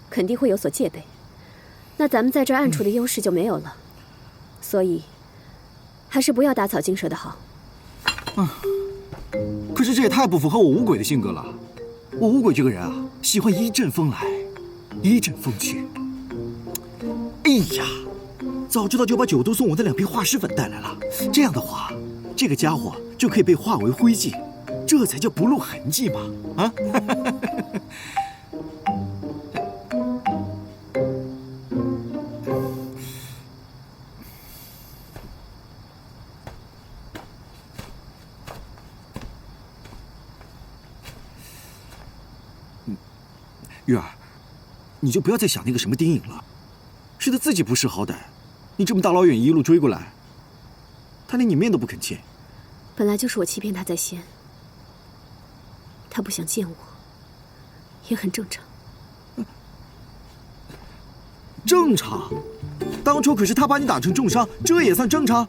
肯定会有所戒备。那咱们在这暗处的优势就没有了，所以还是不要打草惊蛇的好。可是这也太不符合我五鬼的性格了。我五鬼这个人啊，喜欢一阵风来，一阵风去。哎呀，早知道就把九都送我的2瓶化尸粉带来了，这样的话，这个家伙就可以被化为灰烬，这才叫不露痕迹嘛！啊！玉儿，你就不要再想那个什么丁颖了，是他自己不识好歹，你这么大老远一路追过来，他连你面都不肯见。本来就是我欺骗他在先，他不想见我，也很正常。正常？当初可是他把你打成重伤，这也算正常？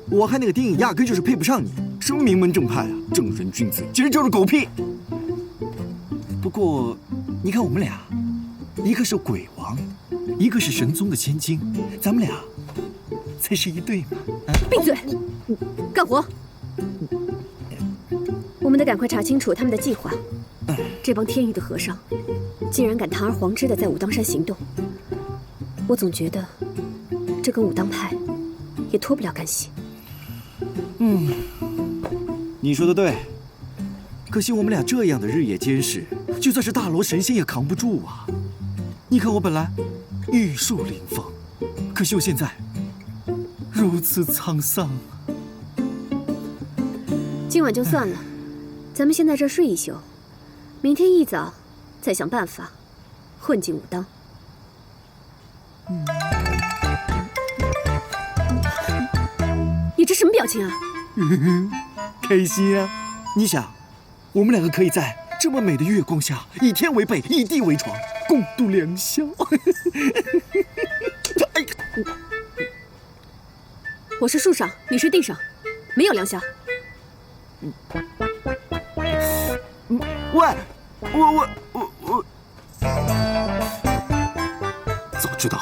我看那个丁颖压根就是配不上你，什么名门正派啊，正人君子，简直就是狗屁。不过，你看我们俩，一个是鬼王，一个是神宗的千金，咱们俩才是一对嘛。闭嘴，干活。我们得赶快查清楚他们的计划。这帮天域的和尚，竟然敢堂而皇之的在武当山行动，我总觉得这跟武当派也脱不了干系。你说的对，可惜我们俩这样的日夜监视，就算是大罗神仙也扛不住啊！你看我本来玉树临风，可惜我现在如此沧桑。今晚就算了，咱们先在这儿睡一宿，明天一早再想办法混进武当。你这什么表情啊？开心啊！你想，我们两个可以在这么美的月光下，以天为被，以地为床，共度良宵。我是树上，你是地上，没有良宵。喂，我，早知道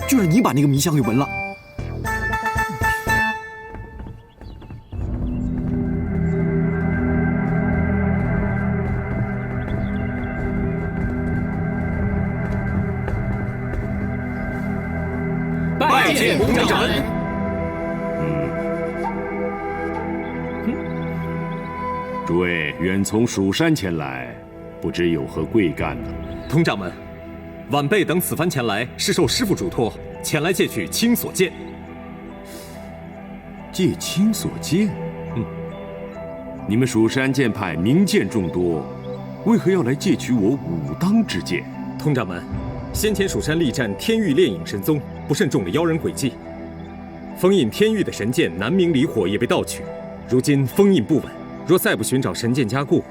就让你把那个迷香给闻了。拜见东掌门。诸位远从蜀山前来，不知有何贵干呢？佟掌门，晚辈等此番前来，是受师父嘱托，前来借取青锁剑。借青锁剑？你们蜀山剑派名剑众多，为何要来借取我武当之剑？佟掌门，先前蜀山力战天域炼影神宗，不慎中了妖人诡计，封印天域的神剑南明离火也被盗取，如今封印不稳，若再不寻找神剑加固，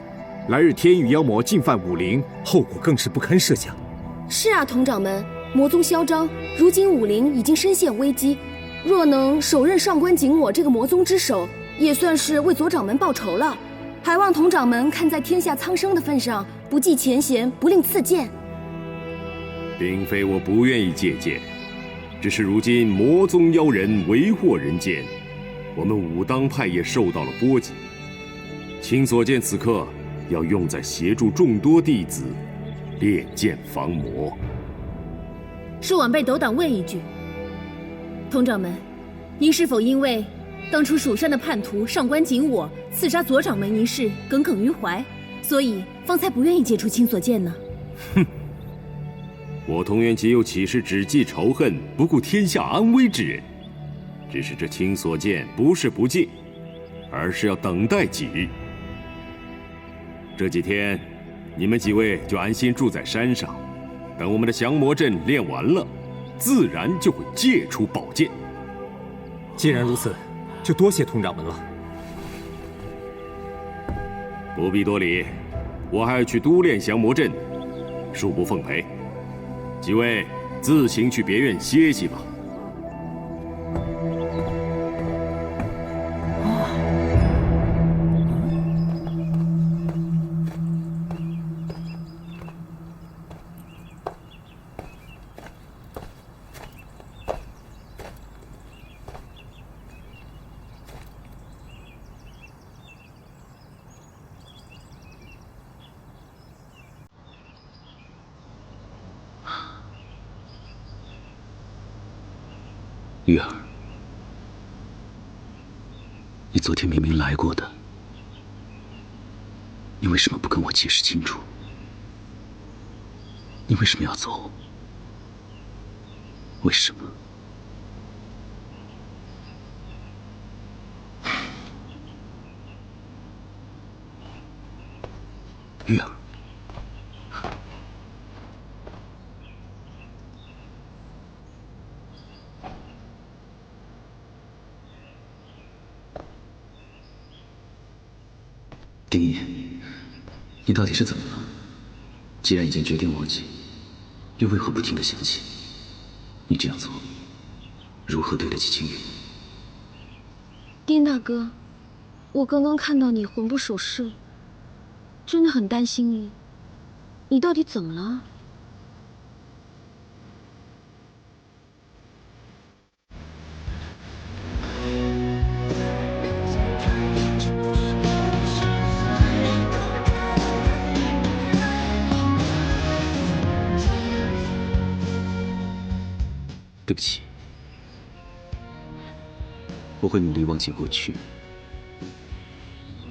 来日天域妖魔进犯武陵，后果更是不堪设想。是啊，佟掌门，魔宗嚣张，如今武陵已经深陷危机，若能手刃上官景我这个魔宗之首，也算是为左掌门报仇了。还望佟掌门看在天下苍生的份上，不计前嫌，不吝赐剑。并非我不愿意借剑，只是如今魔宗妖人为祸人间，我们武当派也受到了波及。青锁剑此刻要用在协助众多弟子练剑防魔。恕晚辈斗胆问一句，佟掌门，您是否因为当初蜀山的叛徒上官景我刺杀左掌门一事耿耿于怀，所以方才不愿意借出青锁剑呢？哼，我桐原吉又岂是只记仇恨不顾天下安危之人？只是这青锁剑不是不借，而是要等待几日。这几天，你们几位就安心住在山上，等我们的降魔阵练完了，自然就会借出宝剑。既然如此，就多谢佟掌门了。不必多礼，我还要去督练降魔阵，恕不奉陪。几位自行去别院歇息吧。玉儿，你昨天明明来过的，你为什么不跟我解释清楚？你为什么要走？为什么？玉儿，丁义，你到底是怎么了？既然已经决定忘记，又为何不停地想起？你这样做，如何对得起青云？丁大哥，我刚刚看到你魂不守舍，真的很担心你。你到底怎么了？对不起，我会努力忘记过去，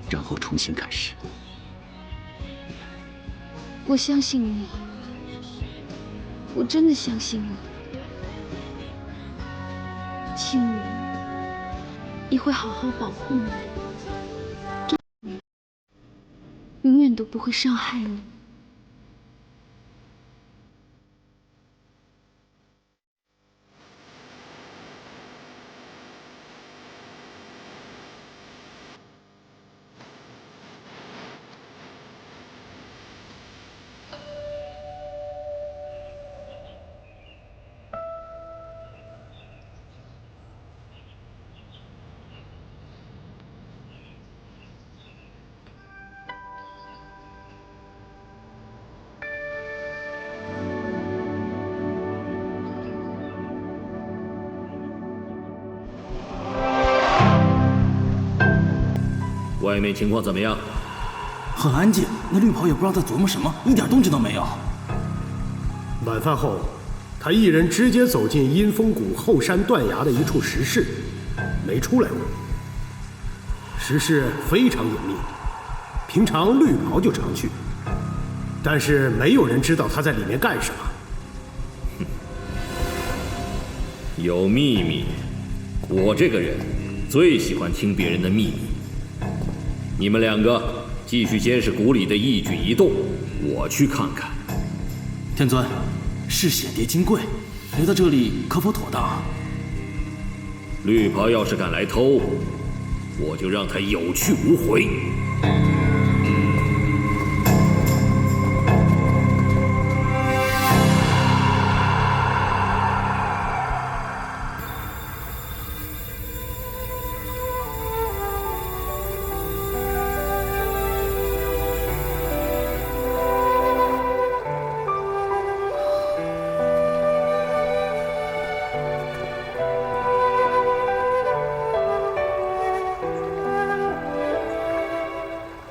然后重新开始。我相信你，我真的相信你，青云也会好好保护你，永远都不会伤害你。外面情况怎么样？很安静，那绿袍也不知道在琢磨什么，一点动静都没有。晚饭后，他一人直接走进阴风谷后山断崖的一处石室，没出来过。石室非常隐秘，平常绿袍就常去，但是没有人知道他在里面干什么。有秘密，我这个人最喜欢听别人的秘密。你们两个继续监视谷里的一举一动，我去看看。天尊，是显蝶金贵，留在这里可否妥当？绿袍要是敢来偷，我就让他有去无回。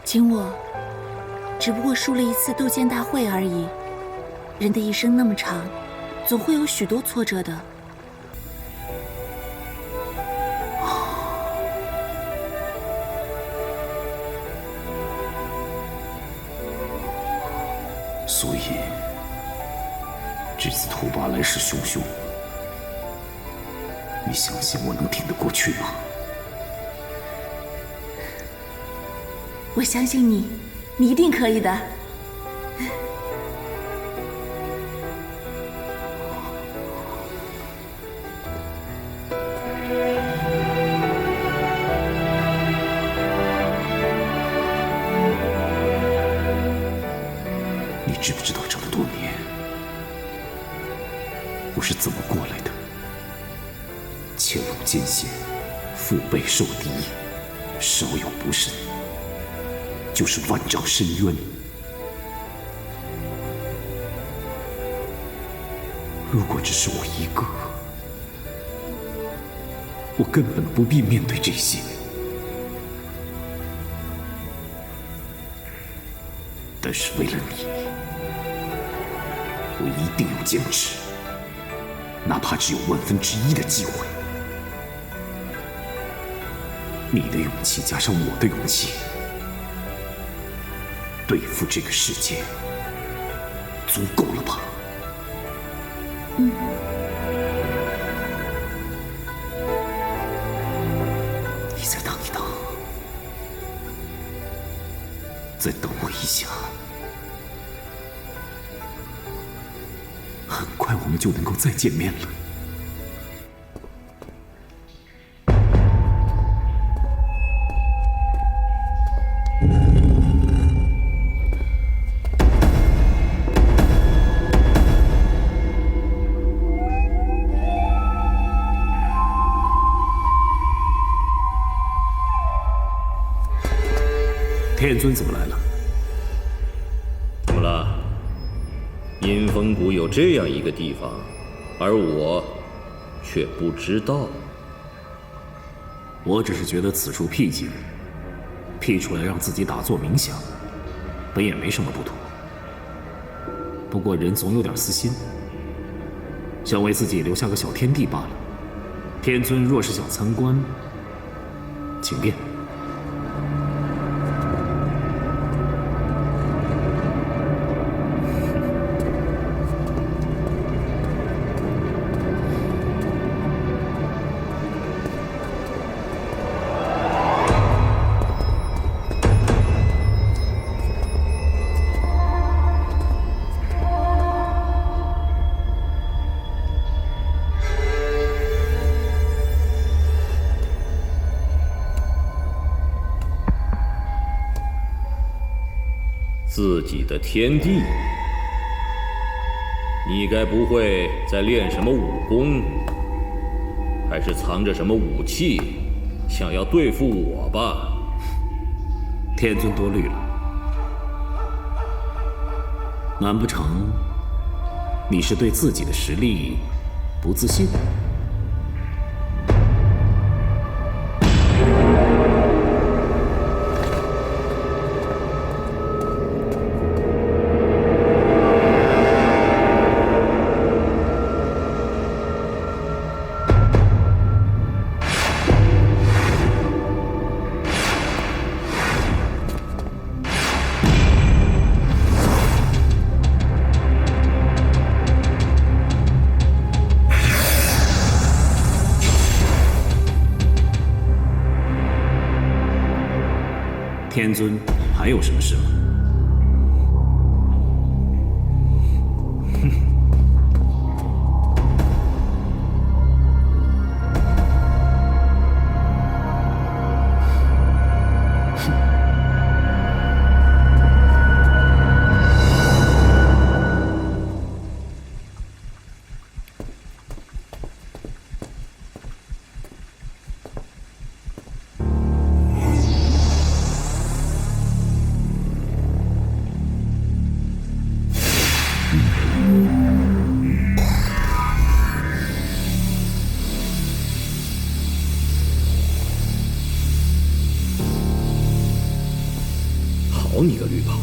请我只不过输了一次斗剑大会而已。人的一生那么长，总会有许多挫折的。所以，这次拓跋来势汹汹，你相信我能挺得过去吗？我相信你，你一定可以的。你知不知道这么多年，我是怎么过来的？潜入艰险，腹背受敌，稍有不慎，就是万丈深渊。如果只是我一个，我根本不必面对这些。但是为了你，我一定要坚持，哪怕只有1/1000的机会。你的勇气加上我的勇气，对付这个世界，足够了吧？嗯。你再等一等，再等我一下，很快我们就能够再见面了。天尊怎么来了？怎么了？阴风谷有这样一个地方，而我却不知道。我只是觉得此处僻静，辟出来让自己打坐冥想，本也没什么不妥。不过人总有点私心，想为自己留下个小天地罢了。天尊若是想参观，请便。自己的天地，你该不会在练什么武功，还是藏着什么武器，想要对付我吧？天尊多虑了，难不成你是对自己的实力不自信？天尊还有什么事吗？好你个绿袍，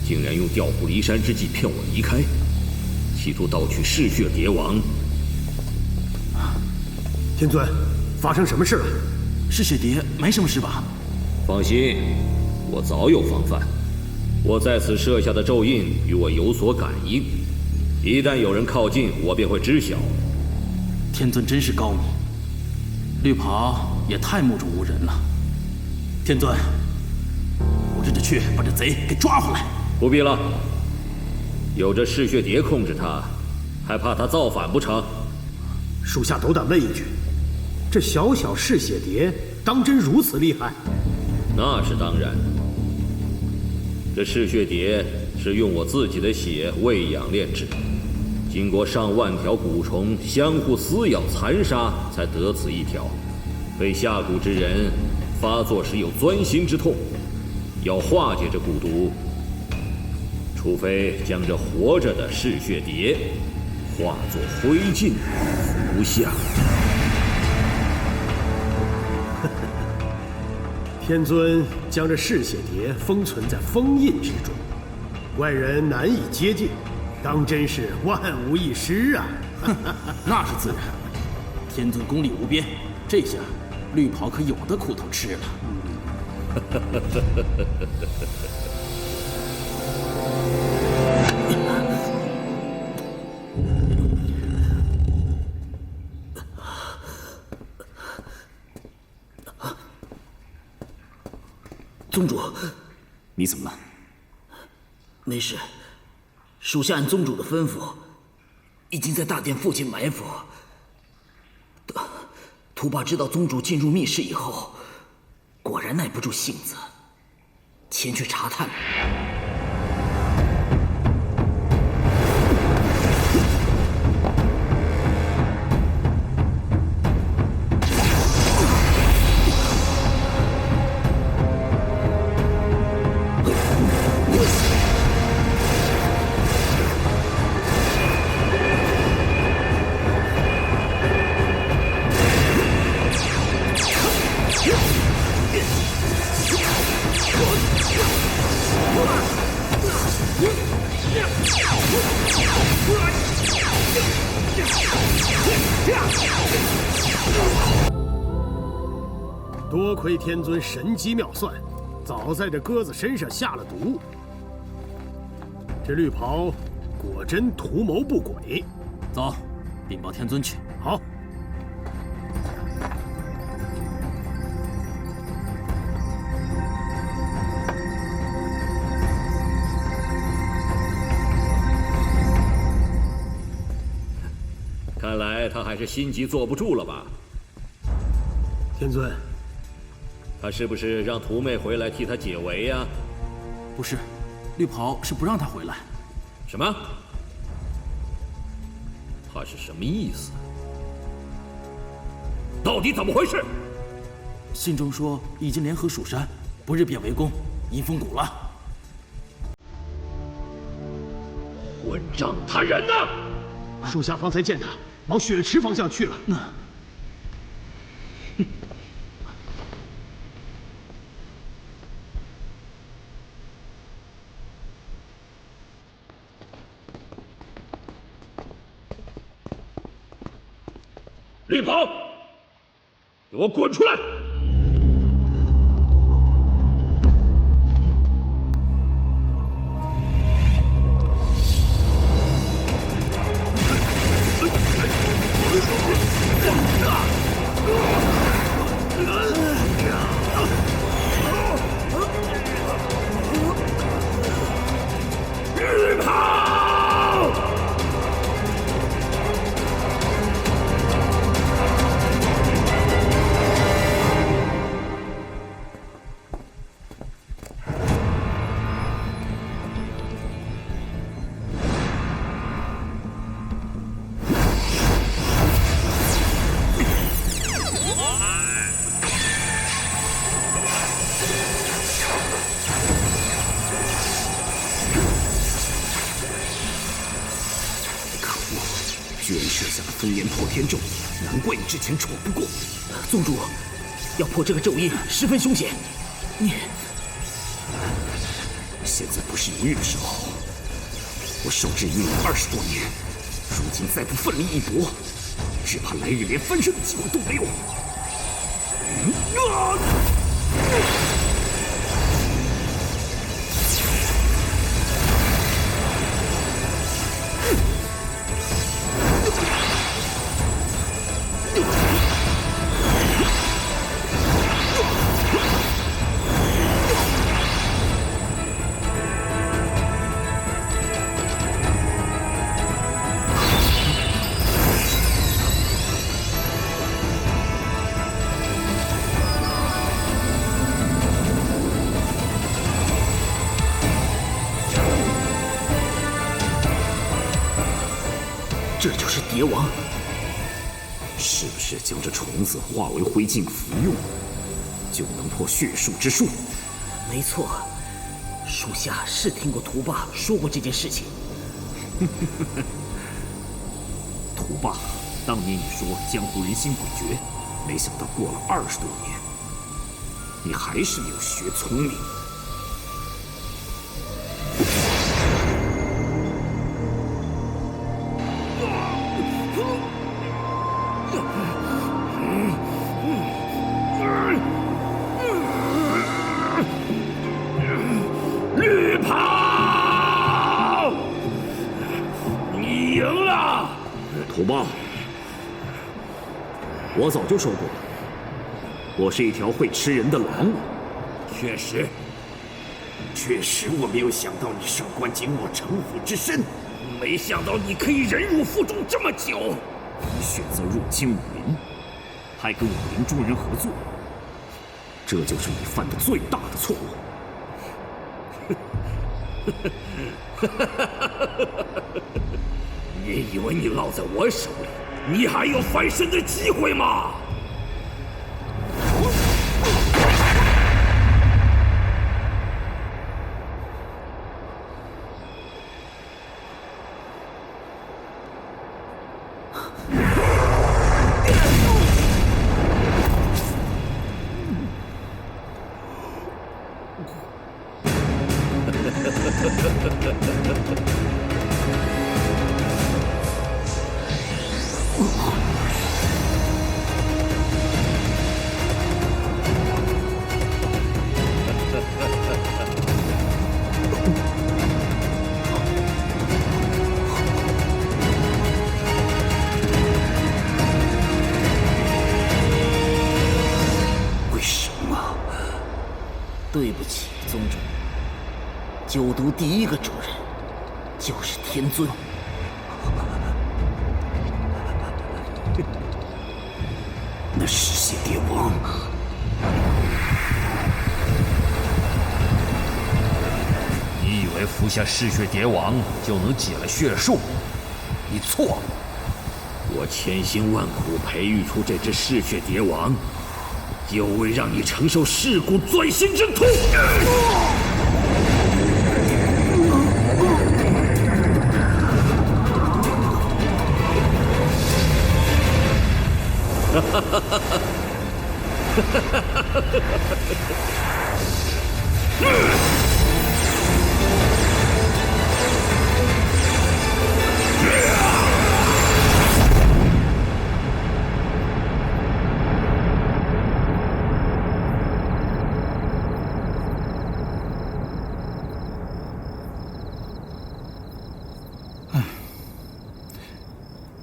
竟然用调虎离山之计骗我离开，企图盗取嗜血蝶王。天尊，发生什么事了？嗜血蝶没什么事吧？放心，我早有防范。我在此设下的咒印与我有所感应，一旦有人靠近，我便会知晓。天尊真是高明，绿袍也太目中无人了。天尊，我这就去把这贼给抓回来。不必了，有着嗜血蝶控制他，还怕他造反不成？属下斗胆问一句，这小小嗜血蝶当真如此厉害？那是当然。这嗜血蝶是用我自己的血喂养炼制，经过上万条蛊虫相互撕咬残杀，才得此一条。被下蛊之人发作时有钻心之痛，要化解这蛊毒，除非将这活着的嗜血蝶化作灰烬服下。天尊将这嗜血蝶封存在封印之中，外人难以接近，当真是万无一失啊！那是自然，天尊功力无边，这下绿袍可有的苦头吃了。宗主，你怎么了？没事，属下按宗主的吩咐，已经在大殿附近埋伏。图霸知道宗主进入密室以后，果然耐不住性子，前去查探。多亏天尊神机妙算，早在这鸽子身上下了毒。这绿袍果真图谋不轨。走，禀报天尊去。好。看来他还是心急坐不住了吧？天尊，他是不是让屠妹回来替他解围呀？不是，绿袍是不让他回来。什么？他是什么意思？到底怎么回事？信中说已经联合蜀山，不日便围攻阴风谷了。混账，他人呢？属下方才见他往雪池方向去了。绿袍，给我滚出来！绿袍！居然设下了风炎破天咒，难怪你之前闯不过。宗主，要破这个咒印十分凶险。你现在不是犹豫的时候。我受制阴阳20多年，如今再不奋力一搏，只怕来日连翻身的机会都没有。这就是蝶王，是不是将这虫子化为灰烬服用，就能破血术之术？没错，属下是听过屠霸说过这件事情。屠霸，当年你说江湖人心诡谲，没想到过了20多年，你还是没有学聪明。绿袍，你赢了。屠霸，我早就说过了，我是一条会吃人的狼。确实，我没有想到你上官紧我城府之深，没想到你可以忍辱负重这么久。你选择入侵武林，还跟武林中人合作，这就是你犯的最大的错误。你以为你落在我手里，你还有翻身的机会吗？对不起，宗主。九毒第一个主人就是天尊。那嗜血蝶王，你以为服下嗜血蝶王就能解了血术？你错了。我千辛万苦培育出这只嗜血蝶王，就为让你承受噬骨钻心之痛。哈哈哈哈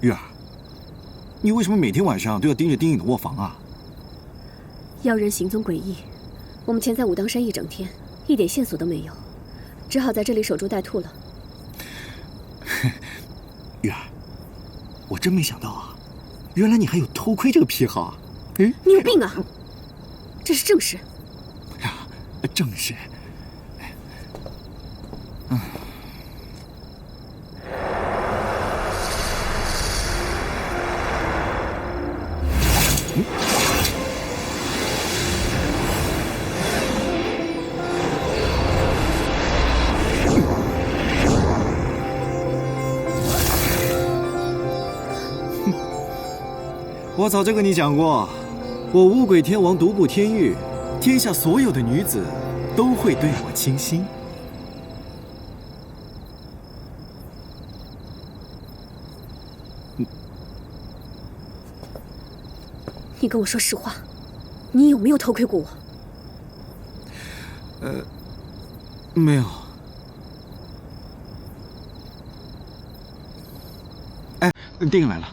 玉儿，你为什么每天晚上都要盯着丁颖的卧房啊？妖人行踪诡异，我们潜在武当山一整天，一点线索都没有，只好在这里守株待兔了。玉儿，我真没想到啊，原来你还有偷窥这个癖好啊！你有病啊！这是正事。正事。我早就跟你讲过，我五鬼天王独步天域，天下所有的女子都会对我倾心。你跟我说实话，你有没有偷窥过我？没有。哎，丁颖来了。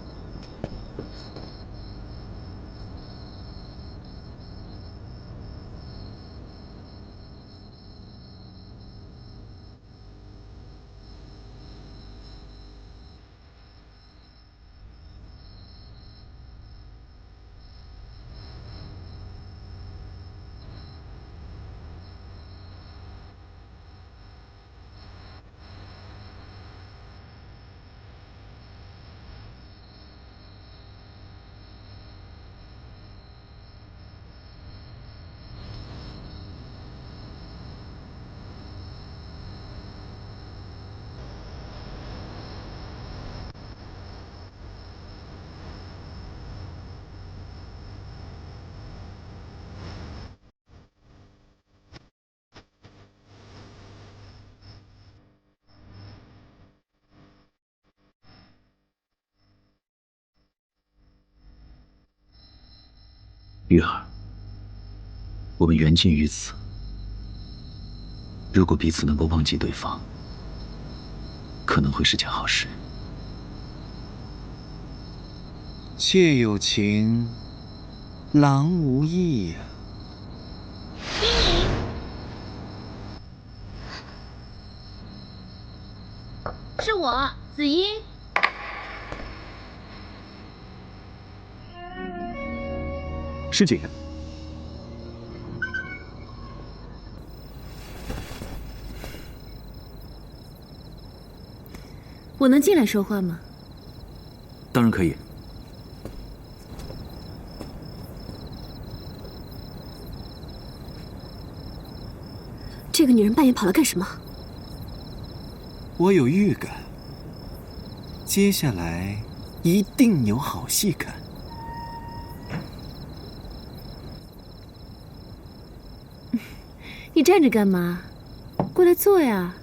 玉儿，我们缘尽于此。如果彼此能够忘记对方，可能会是件好事。妾有情，郎无意呀。是我，子英。师姐，我能进来说话吗？当然可以。这个女人半夜跑来干什么？我有预感，接下来一定有好戏看。你站着干嘛？过来坐呀。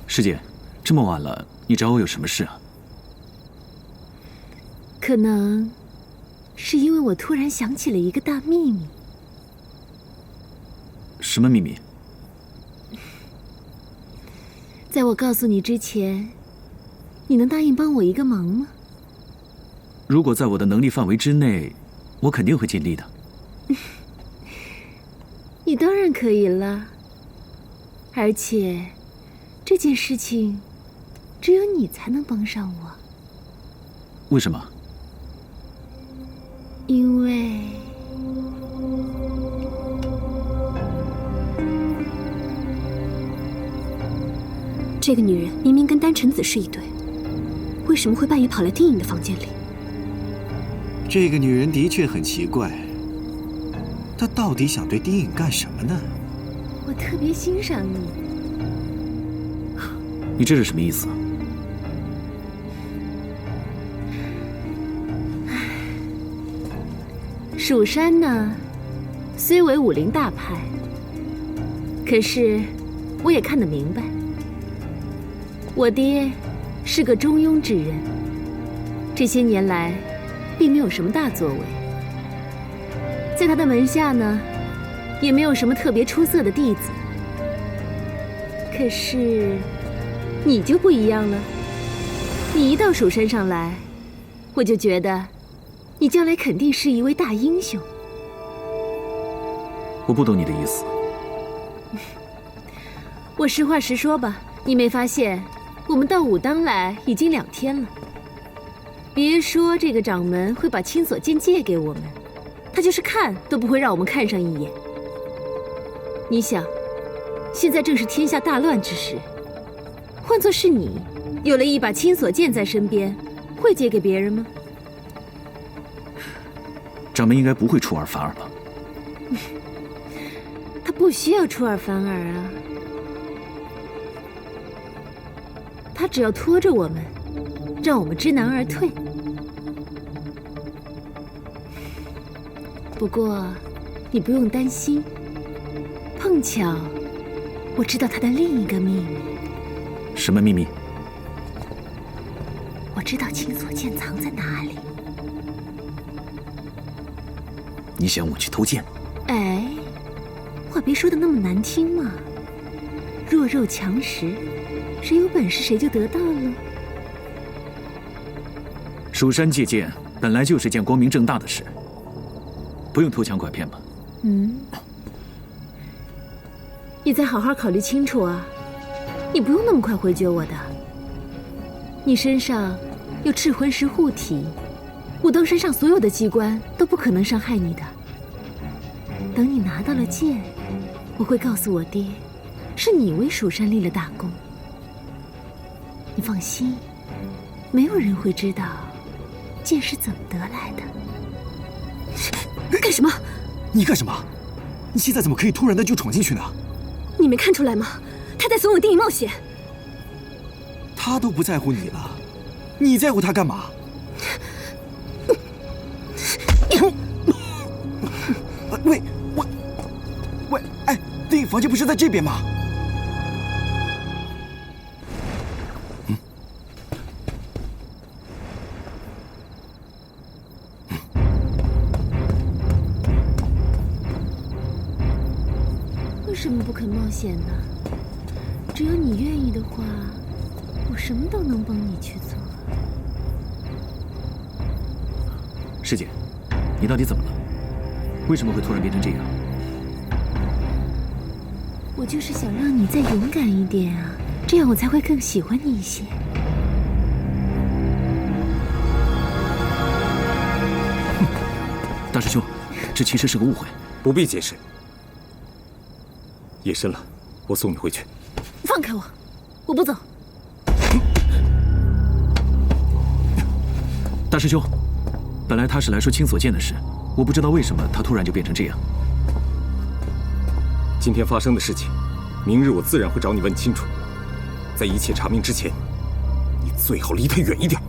师姐，这么晚了，你找我有什么事啊？可能是因为我突然想起了一个大秘密。什么秘密？在我告诉你之前，你能答应帮我一个忙吗？如果在我的能力范围之内，我肯定会尽力的。你当然可以了，而且这件事情只有你才能帮上我。为什么？因为这个女人明明跟丹晨子是一对，为什么会半夜跑来丁颖的房间里？这个女人的确很奇怪，她到底想对丁颖干什么呢？我特别欣赏你。你这是什么意思？蜀山呢，虽为武林大派，可是我也看得明白，我爹是个中庸之人，这些年来并没有什么大作为，在他的门下呢，也没有什么特别出色的弟子。可是你就不一样了，你一到蜀山上来，我就觉得你将来肯定是一位大英雄。我不懂你的意思。我实话实说吧，你没发现我们到武当来已经2天了？别说这个掌门会把青锁剑借给我们，他就是看都不会让我们看上一眼。你想，现在正是天下大乱之时，换作是你，有了一把青锁剑在身边，会借给别人吗？掌门应该不会出尔反尔吧？他不需要出尔反尔啊，他只要拖着我们，让我们知难而退。不过，你不用担心，碰巧我知道他的另一个秘密。什么秘密？我知道青锁剑藏在哪里。你想我去偷剑？哎，话别说的那么难听嘛。弱肉强食，谁有本事谁就得到了。蜀山借剑本来就是件光明正大的事，不用偷抢拐骗吧？你再好好考虑清楚啊！你不用那么快回绝我的。你身上有赤魂石护体，武当山上所有的机关都不可能伤害你的。等你拿到了剑，我会告诉我爹，是你为蜀山立了大功。你放心，没有人会知道剑是怎么得来的。干什么？你干什么？你现在怎么可以突然的就闯进去呢？你没看出来吗？他在怂恿丁颖冒险。他都不在乎你了，你在乎他干嘛？喂，哎，丁颖房间不是在这边吗？为什么不肯冒险呢？只要你愿意的话，我什么都能帮你去做。师姐，你到底怎么了？为什么会突然变成这样？我就是想让你再勇敢一点啊，这样我才会更喜欢你一些。大师兄，这其实是个误会，不必解释。夜深了，我送你回去。放开我，我不走。大师兄，本来他是来说青锁剑的事，我不知道为什么他突然就变成这样。今天发生的事情，明日我自然会找你问清楚。在一切查明之前，你最好离他远一点。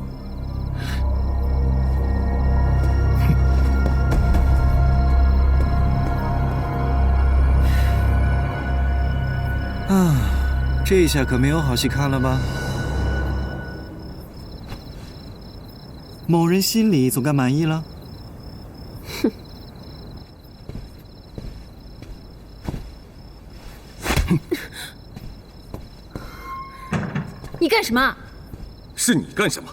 啊，这下可没有好戏看了吧？某人心里总该满意了。哼！你干什么？是你干什么？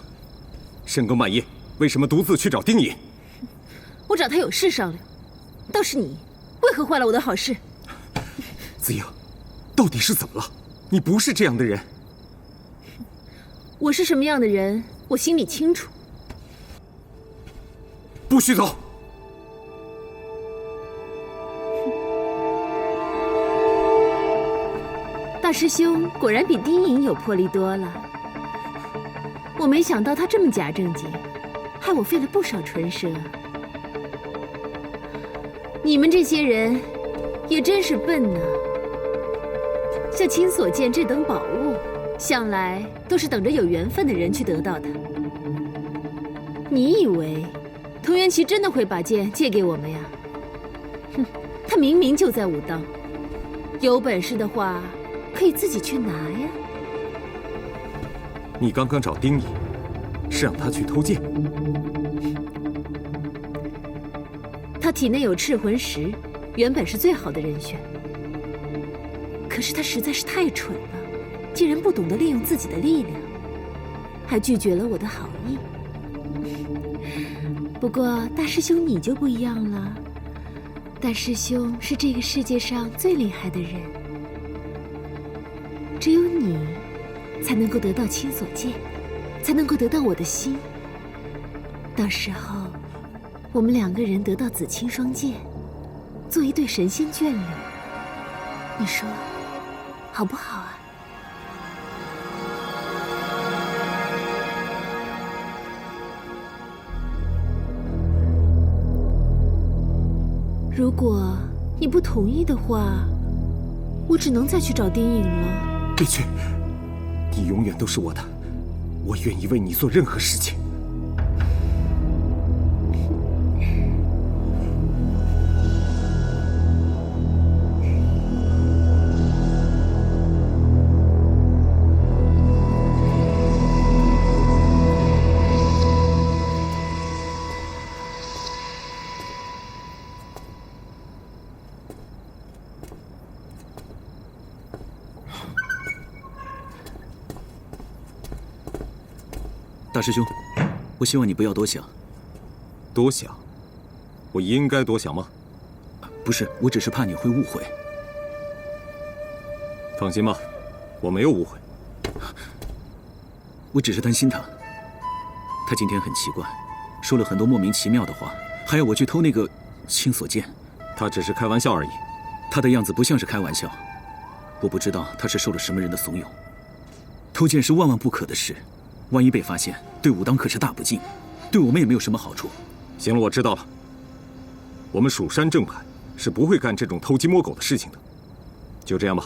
深更半夜为什么独自去找丁隐？我找他有事商量，倒是你，为何坏了我的好事？子英，到底是怎么了？你不是这样的人。我是什么样的人，我心里清楚。不许走！大师兄果然比丁隐有魄力多了。我没想到他这么假正经，害我费了不少唇舌。你们这些人也真是笨呢。像青锁剑这等宝物，向来都是等着有缘分的人去得到的。你以为桐原奇真的会把剑借给我们呀？哼，他明明就在武当，有本事的话可以自己去拿呀。你刚刚找丁隐，是让他去偷剑？他体内有赤魂石，原本是最好的人选。可是他实在是太蠢了，竟然不懂得利用自己的力量，还拒绝了我的好意。不过大师兄你就不一样了，大师兄是这个世界上最厉害的人，只有你才能够得到青锁剑，才能够得到我的心。到时候我们2个人得到紫青双剑，做一对神仙眷侣，你说好不好啊？如果你不同意的话，我只能再去找丁隐了。别去，你永远都是我的，我愿意为你做任何事情。大师兄，我希望你不要多想。多想？我应该多想吗？不是，我只是怕你会误会。放心吧，我没有误会。我只是担心他。他今天很奇怪，说了很多莫名其妙的话，还要我去偷那个青锁剑。他只是开玩笑而已。他的样子不像是开玩笑。我不知道他是受了什么人的怂恿。偷剑是万万不可的事。万一被发现，对武当可是大不敬，对我们也没有什么好处。行了，我知道了。我们蜀山正派是不会干这种偷鸡摸狗的事情的。就这样吧。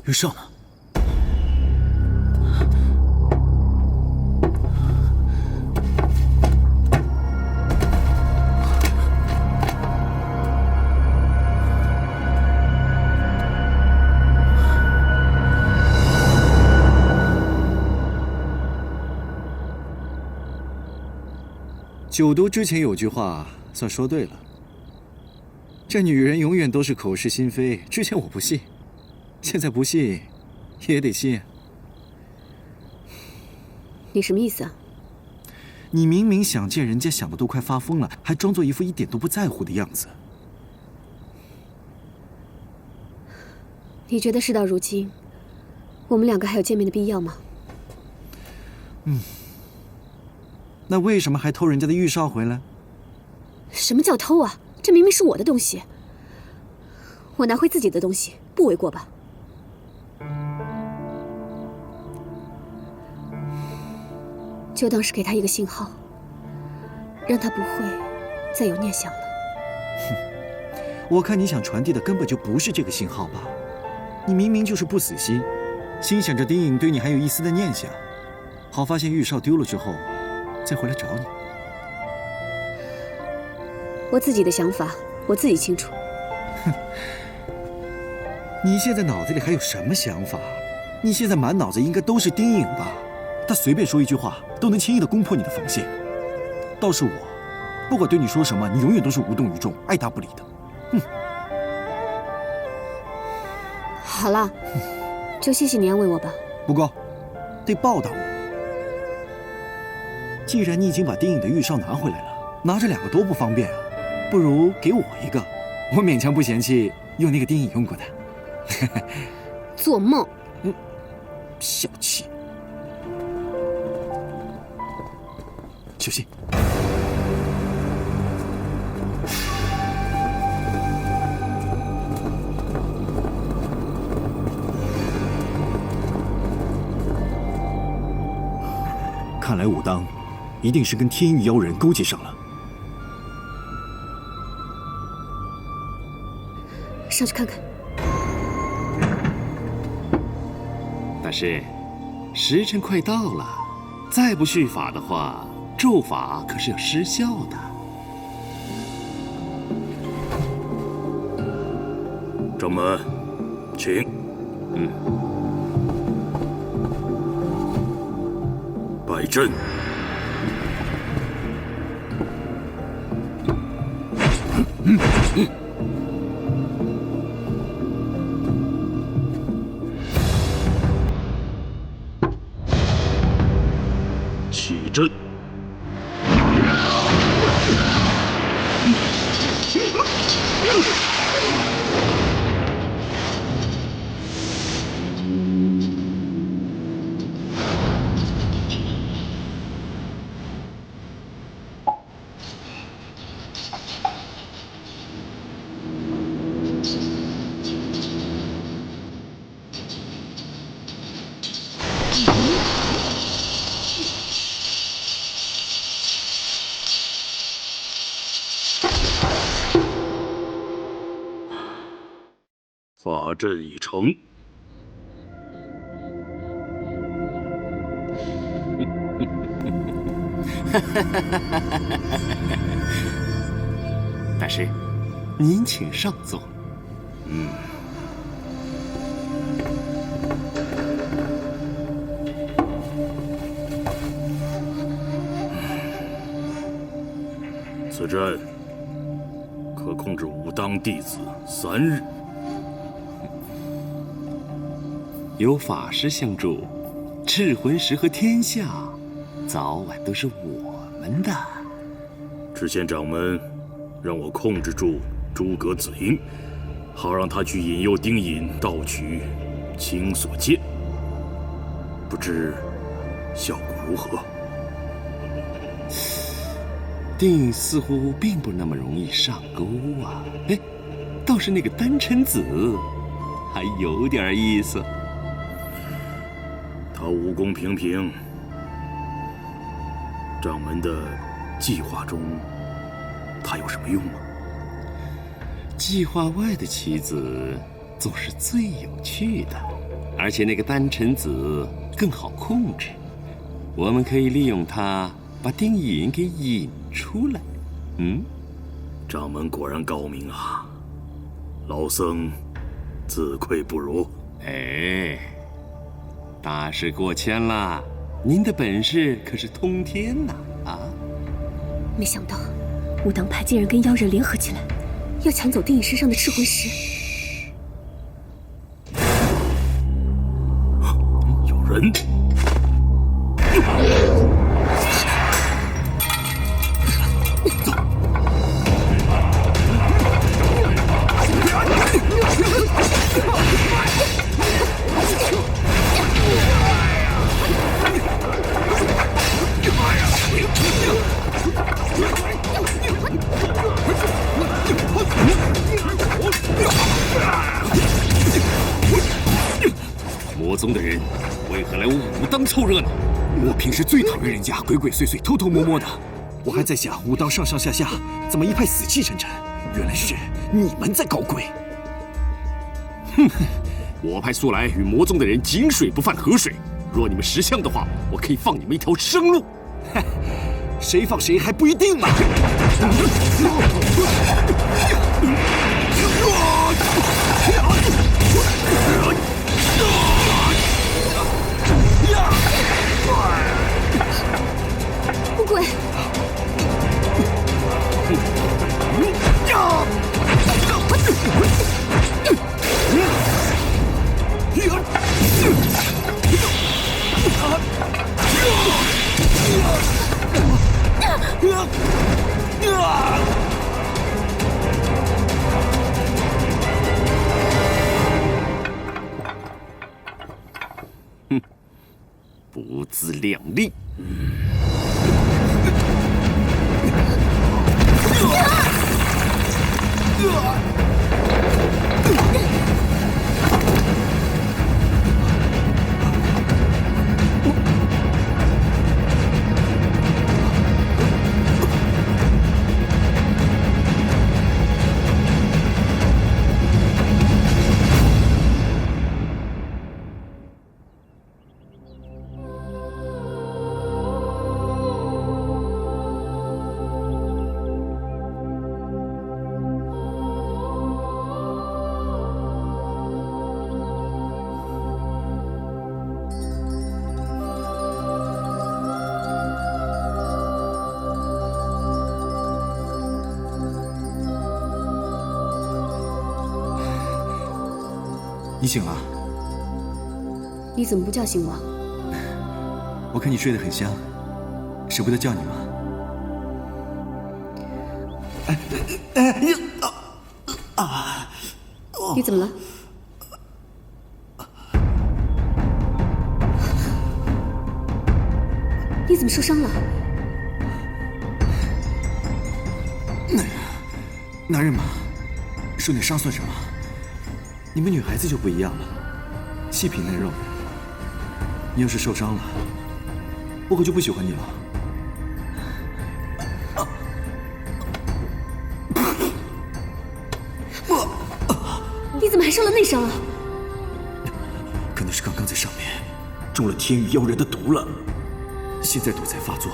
玉少呢？九都之前有句话算说对了，这女人永远都是口是心非。之前我不信，现在不信也得信。你什么意思啊？你明明想见人家想的都快发疯了，还装作一副一点都不在乎的样子。你觉得事到如今，我们2个还有见面的必要吗？那为什么还偷人家的玉哨回来？什么叫偷啊？这明明是我的东西，我拿回自己的东西，不为过吧？就当是给他一个信号，让他不会再有念想了。我看你想传递的根本就不是这个信号吧？你明明就是不死心，心想着丁隐对你还有一丝的念想，好发现玉哨丢了之后再回来找你。我自己的想法我自己清楚。你现在脑子里还有什么想法？你现在满脑子应该都是丁隐吧？他随便说一句话都能轻易的攻破你的防线。倒是我，不管对你说什么，你永远都是无动于衷，爱答不理的。好了，就谢谢你安慰我吧。不够，得报答我。既然你已经把电影的玉哨拿回来了，拿着2个多不方便啊，不如给我一个，我勉强不嫌弃用那个电影用过的。做梦！小气。小心。看来武当一定是跟天域妖人勾结上了。上去看看。大师，时辰快到了，再不续法的话，咒法可是要失效的。掌门，请。摆阵。起阵。法阵已成。大师，您请上座。此阵可控制武当弟子3日。有法师相助，赤魂石和天下早晚都是我们的。之前掌门让我控制住诸葛子英，好让他去引诱丁隐盗取青锁剑，不知效果如何？丁隐似乎并不那么容易上钩啊！哎，倒是那个丹嗔子还有点意思。他武功平平，掌门的计划中，他有什么用吗？计划外的棋子总是最有趣的，而且那个丹嗔子更好控制。我们可以利用它把丁隐给引出来。掌门果然高明啊，老僧自愧不如。哎，大事过谦了，您的本事可是通天呐！没想到武当派竟然跟妖人联合起来，要抢走丁隐身上的赤魂石。有人！走！魔宗的人为何来我武当凑热闹？我平时最讨厌人家鬼鬼祟祟、偷偷摸摸的。我还在想，武当上上下下怎么一派死气沉沉？原来是你们在搞鬼！哼！我派素来与魔宗的人井水不犯河水。若你们识相的话，我可以放你们一条生路。谁放谁还不一定呢。乌龟，自量力。你醒了？你怎么不叫醒我？我看你睡得很香，舍不得叫你吗？你怎么了？你怎么受伤了？男人嘛，受点伤算什么？你们女孩子就不一样了，细皮嫩肉的。你要是受伤了，我可就不喜欢你了。你怎么还受了内伤啊？可能是刚刚在上面中了天宇妖人的毒了，现在毒才发作。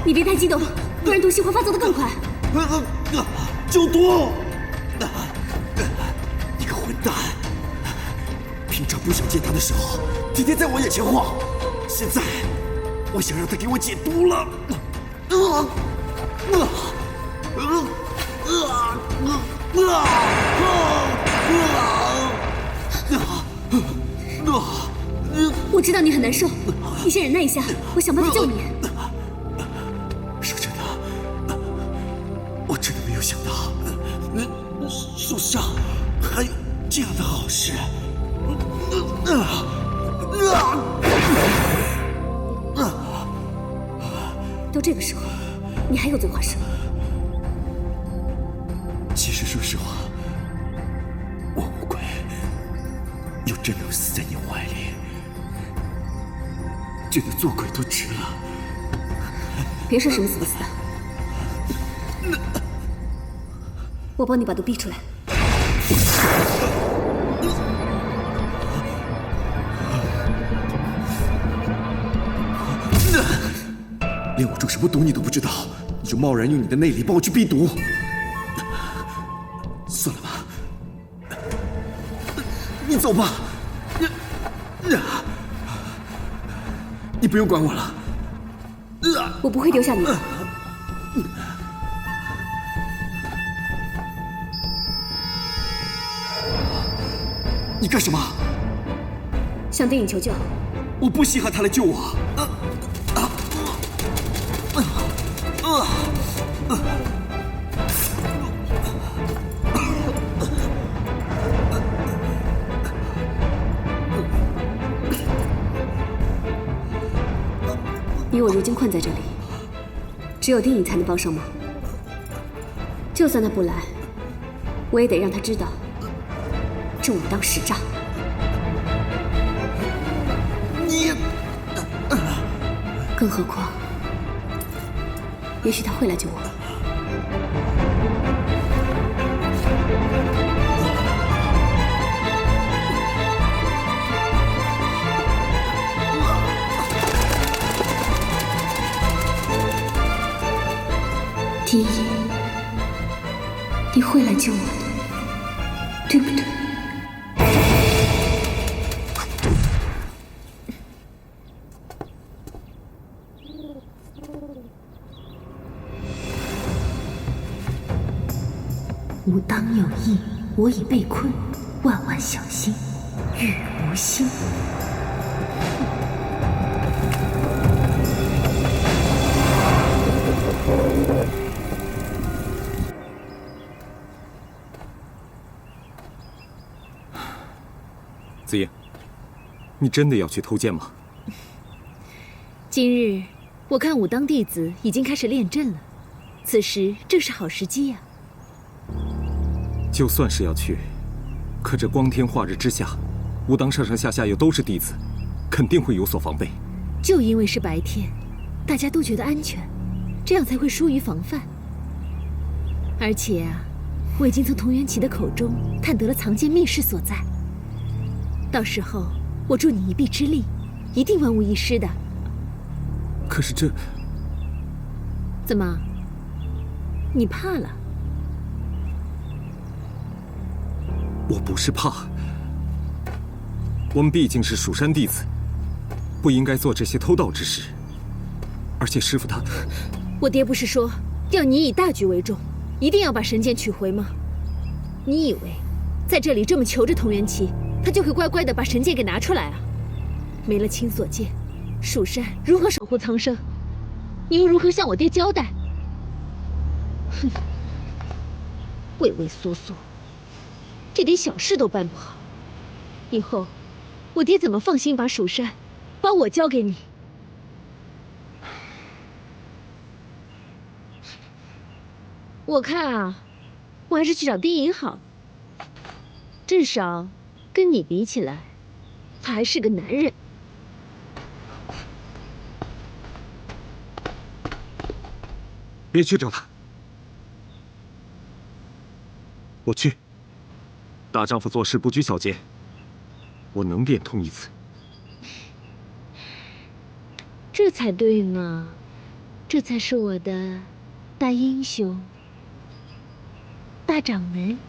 你别太激动，不然毒性会发作得更快。就毒！你个混蛋！平常不想见他的时候，天天在我眼前晃，现在我想让他给我解毒了。我知道你很难受，你先忍耐一下，我想办法救你。说真的，我真的没有想到，树上还有这样的好事。都这个时候，你还有嘴话说？其实说实话，我无愧，又真能死在你怀里。真的做鬼都值了。别说什么死不死的，我帮你把毒逼出来。连我中什么毒你都不知道，你就贸然用你的内力帮我去逼毒，算了吧，你走吧。你不用管我了，我不会丢下你的。你干什么？向丁颖求救。我不稀罕他来救我。你我如今困在这里，只有丁颖才能帮上忙。就算他不来，我也得让他知道，这我当实账。你，更何况，也许他会来救我。丁颖，你会来救我的，对不对？吾当有意，我已被困，万万小心，玉无心。子英，你真的要去偷剑吗？今日我看武当弟子已经开始练阵了，此时正是好时机呀。就算是要去，可这光天化日之下，武当上上下下又都是弟子，肯定会有所防备。就因为是白天，大家都觉得安全，这样才会疏于防范。而且啊，我已经从桐原启的口中探得了藏剑密室所在。到时候我助你一臂之力，一定万无一失的。可是这……怎么？你怕了？我不是怕，我们毕竟是蜀山弟子，不应该做这些偷盗之事。而且师傅他……我爹不是说要你以大局为重，一定要把神剑取回吗？你以为在这里这么求着桐原启，他就会乖乖的把神剑给拿出来啊？没了青锁剑，蜀山如何守护苍生？你又如何向我爹交代？哼，畏畏缩缩，这点小事都办不好，以后我爹怎么放心把蜀山把我交给你？我看啊，我还是去找丁莹好了，至少跟你比起来，他还是个男人。别去找他，我去。大丈夫做事不拘小节，我能变通一次。这才对嘛，这才是我的大英雄、大掌门。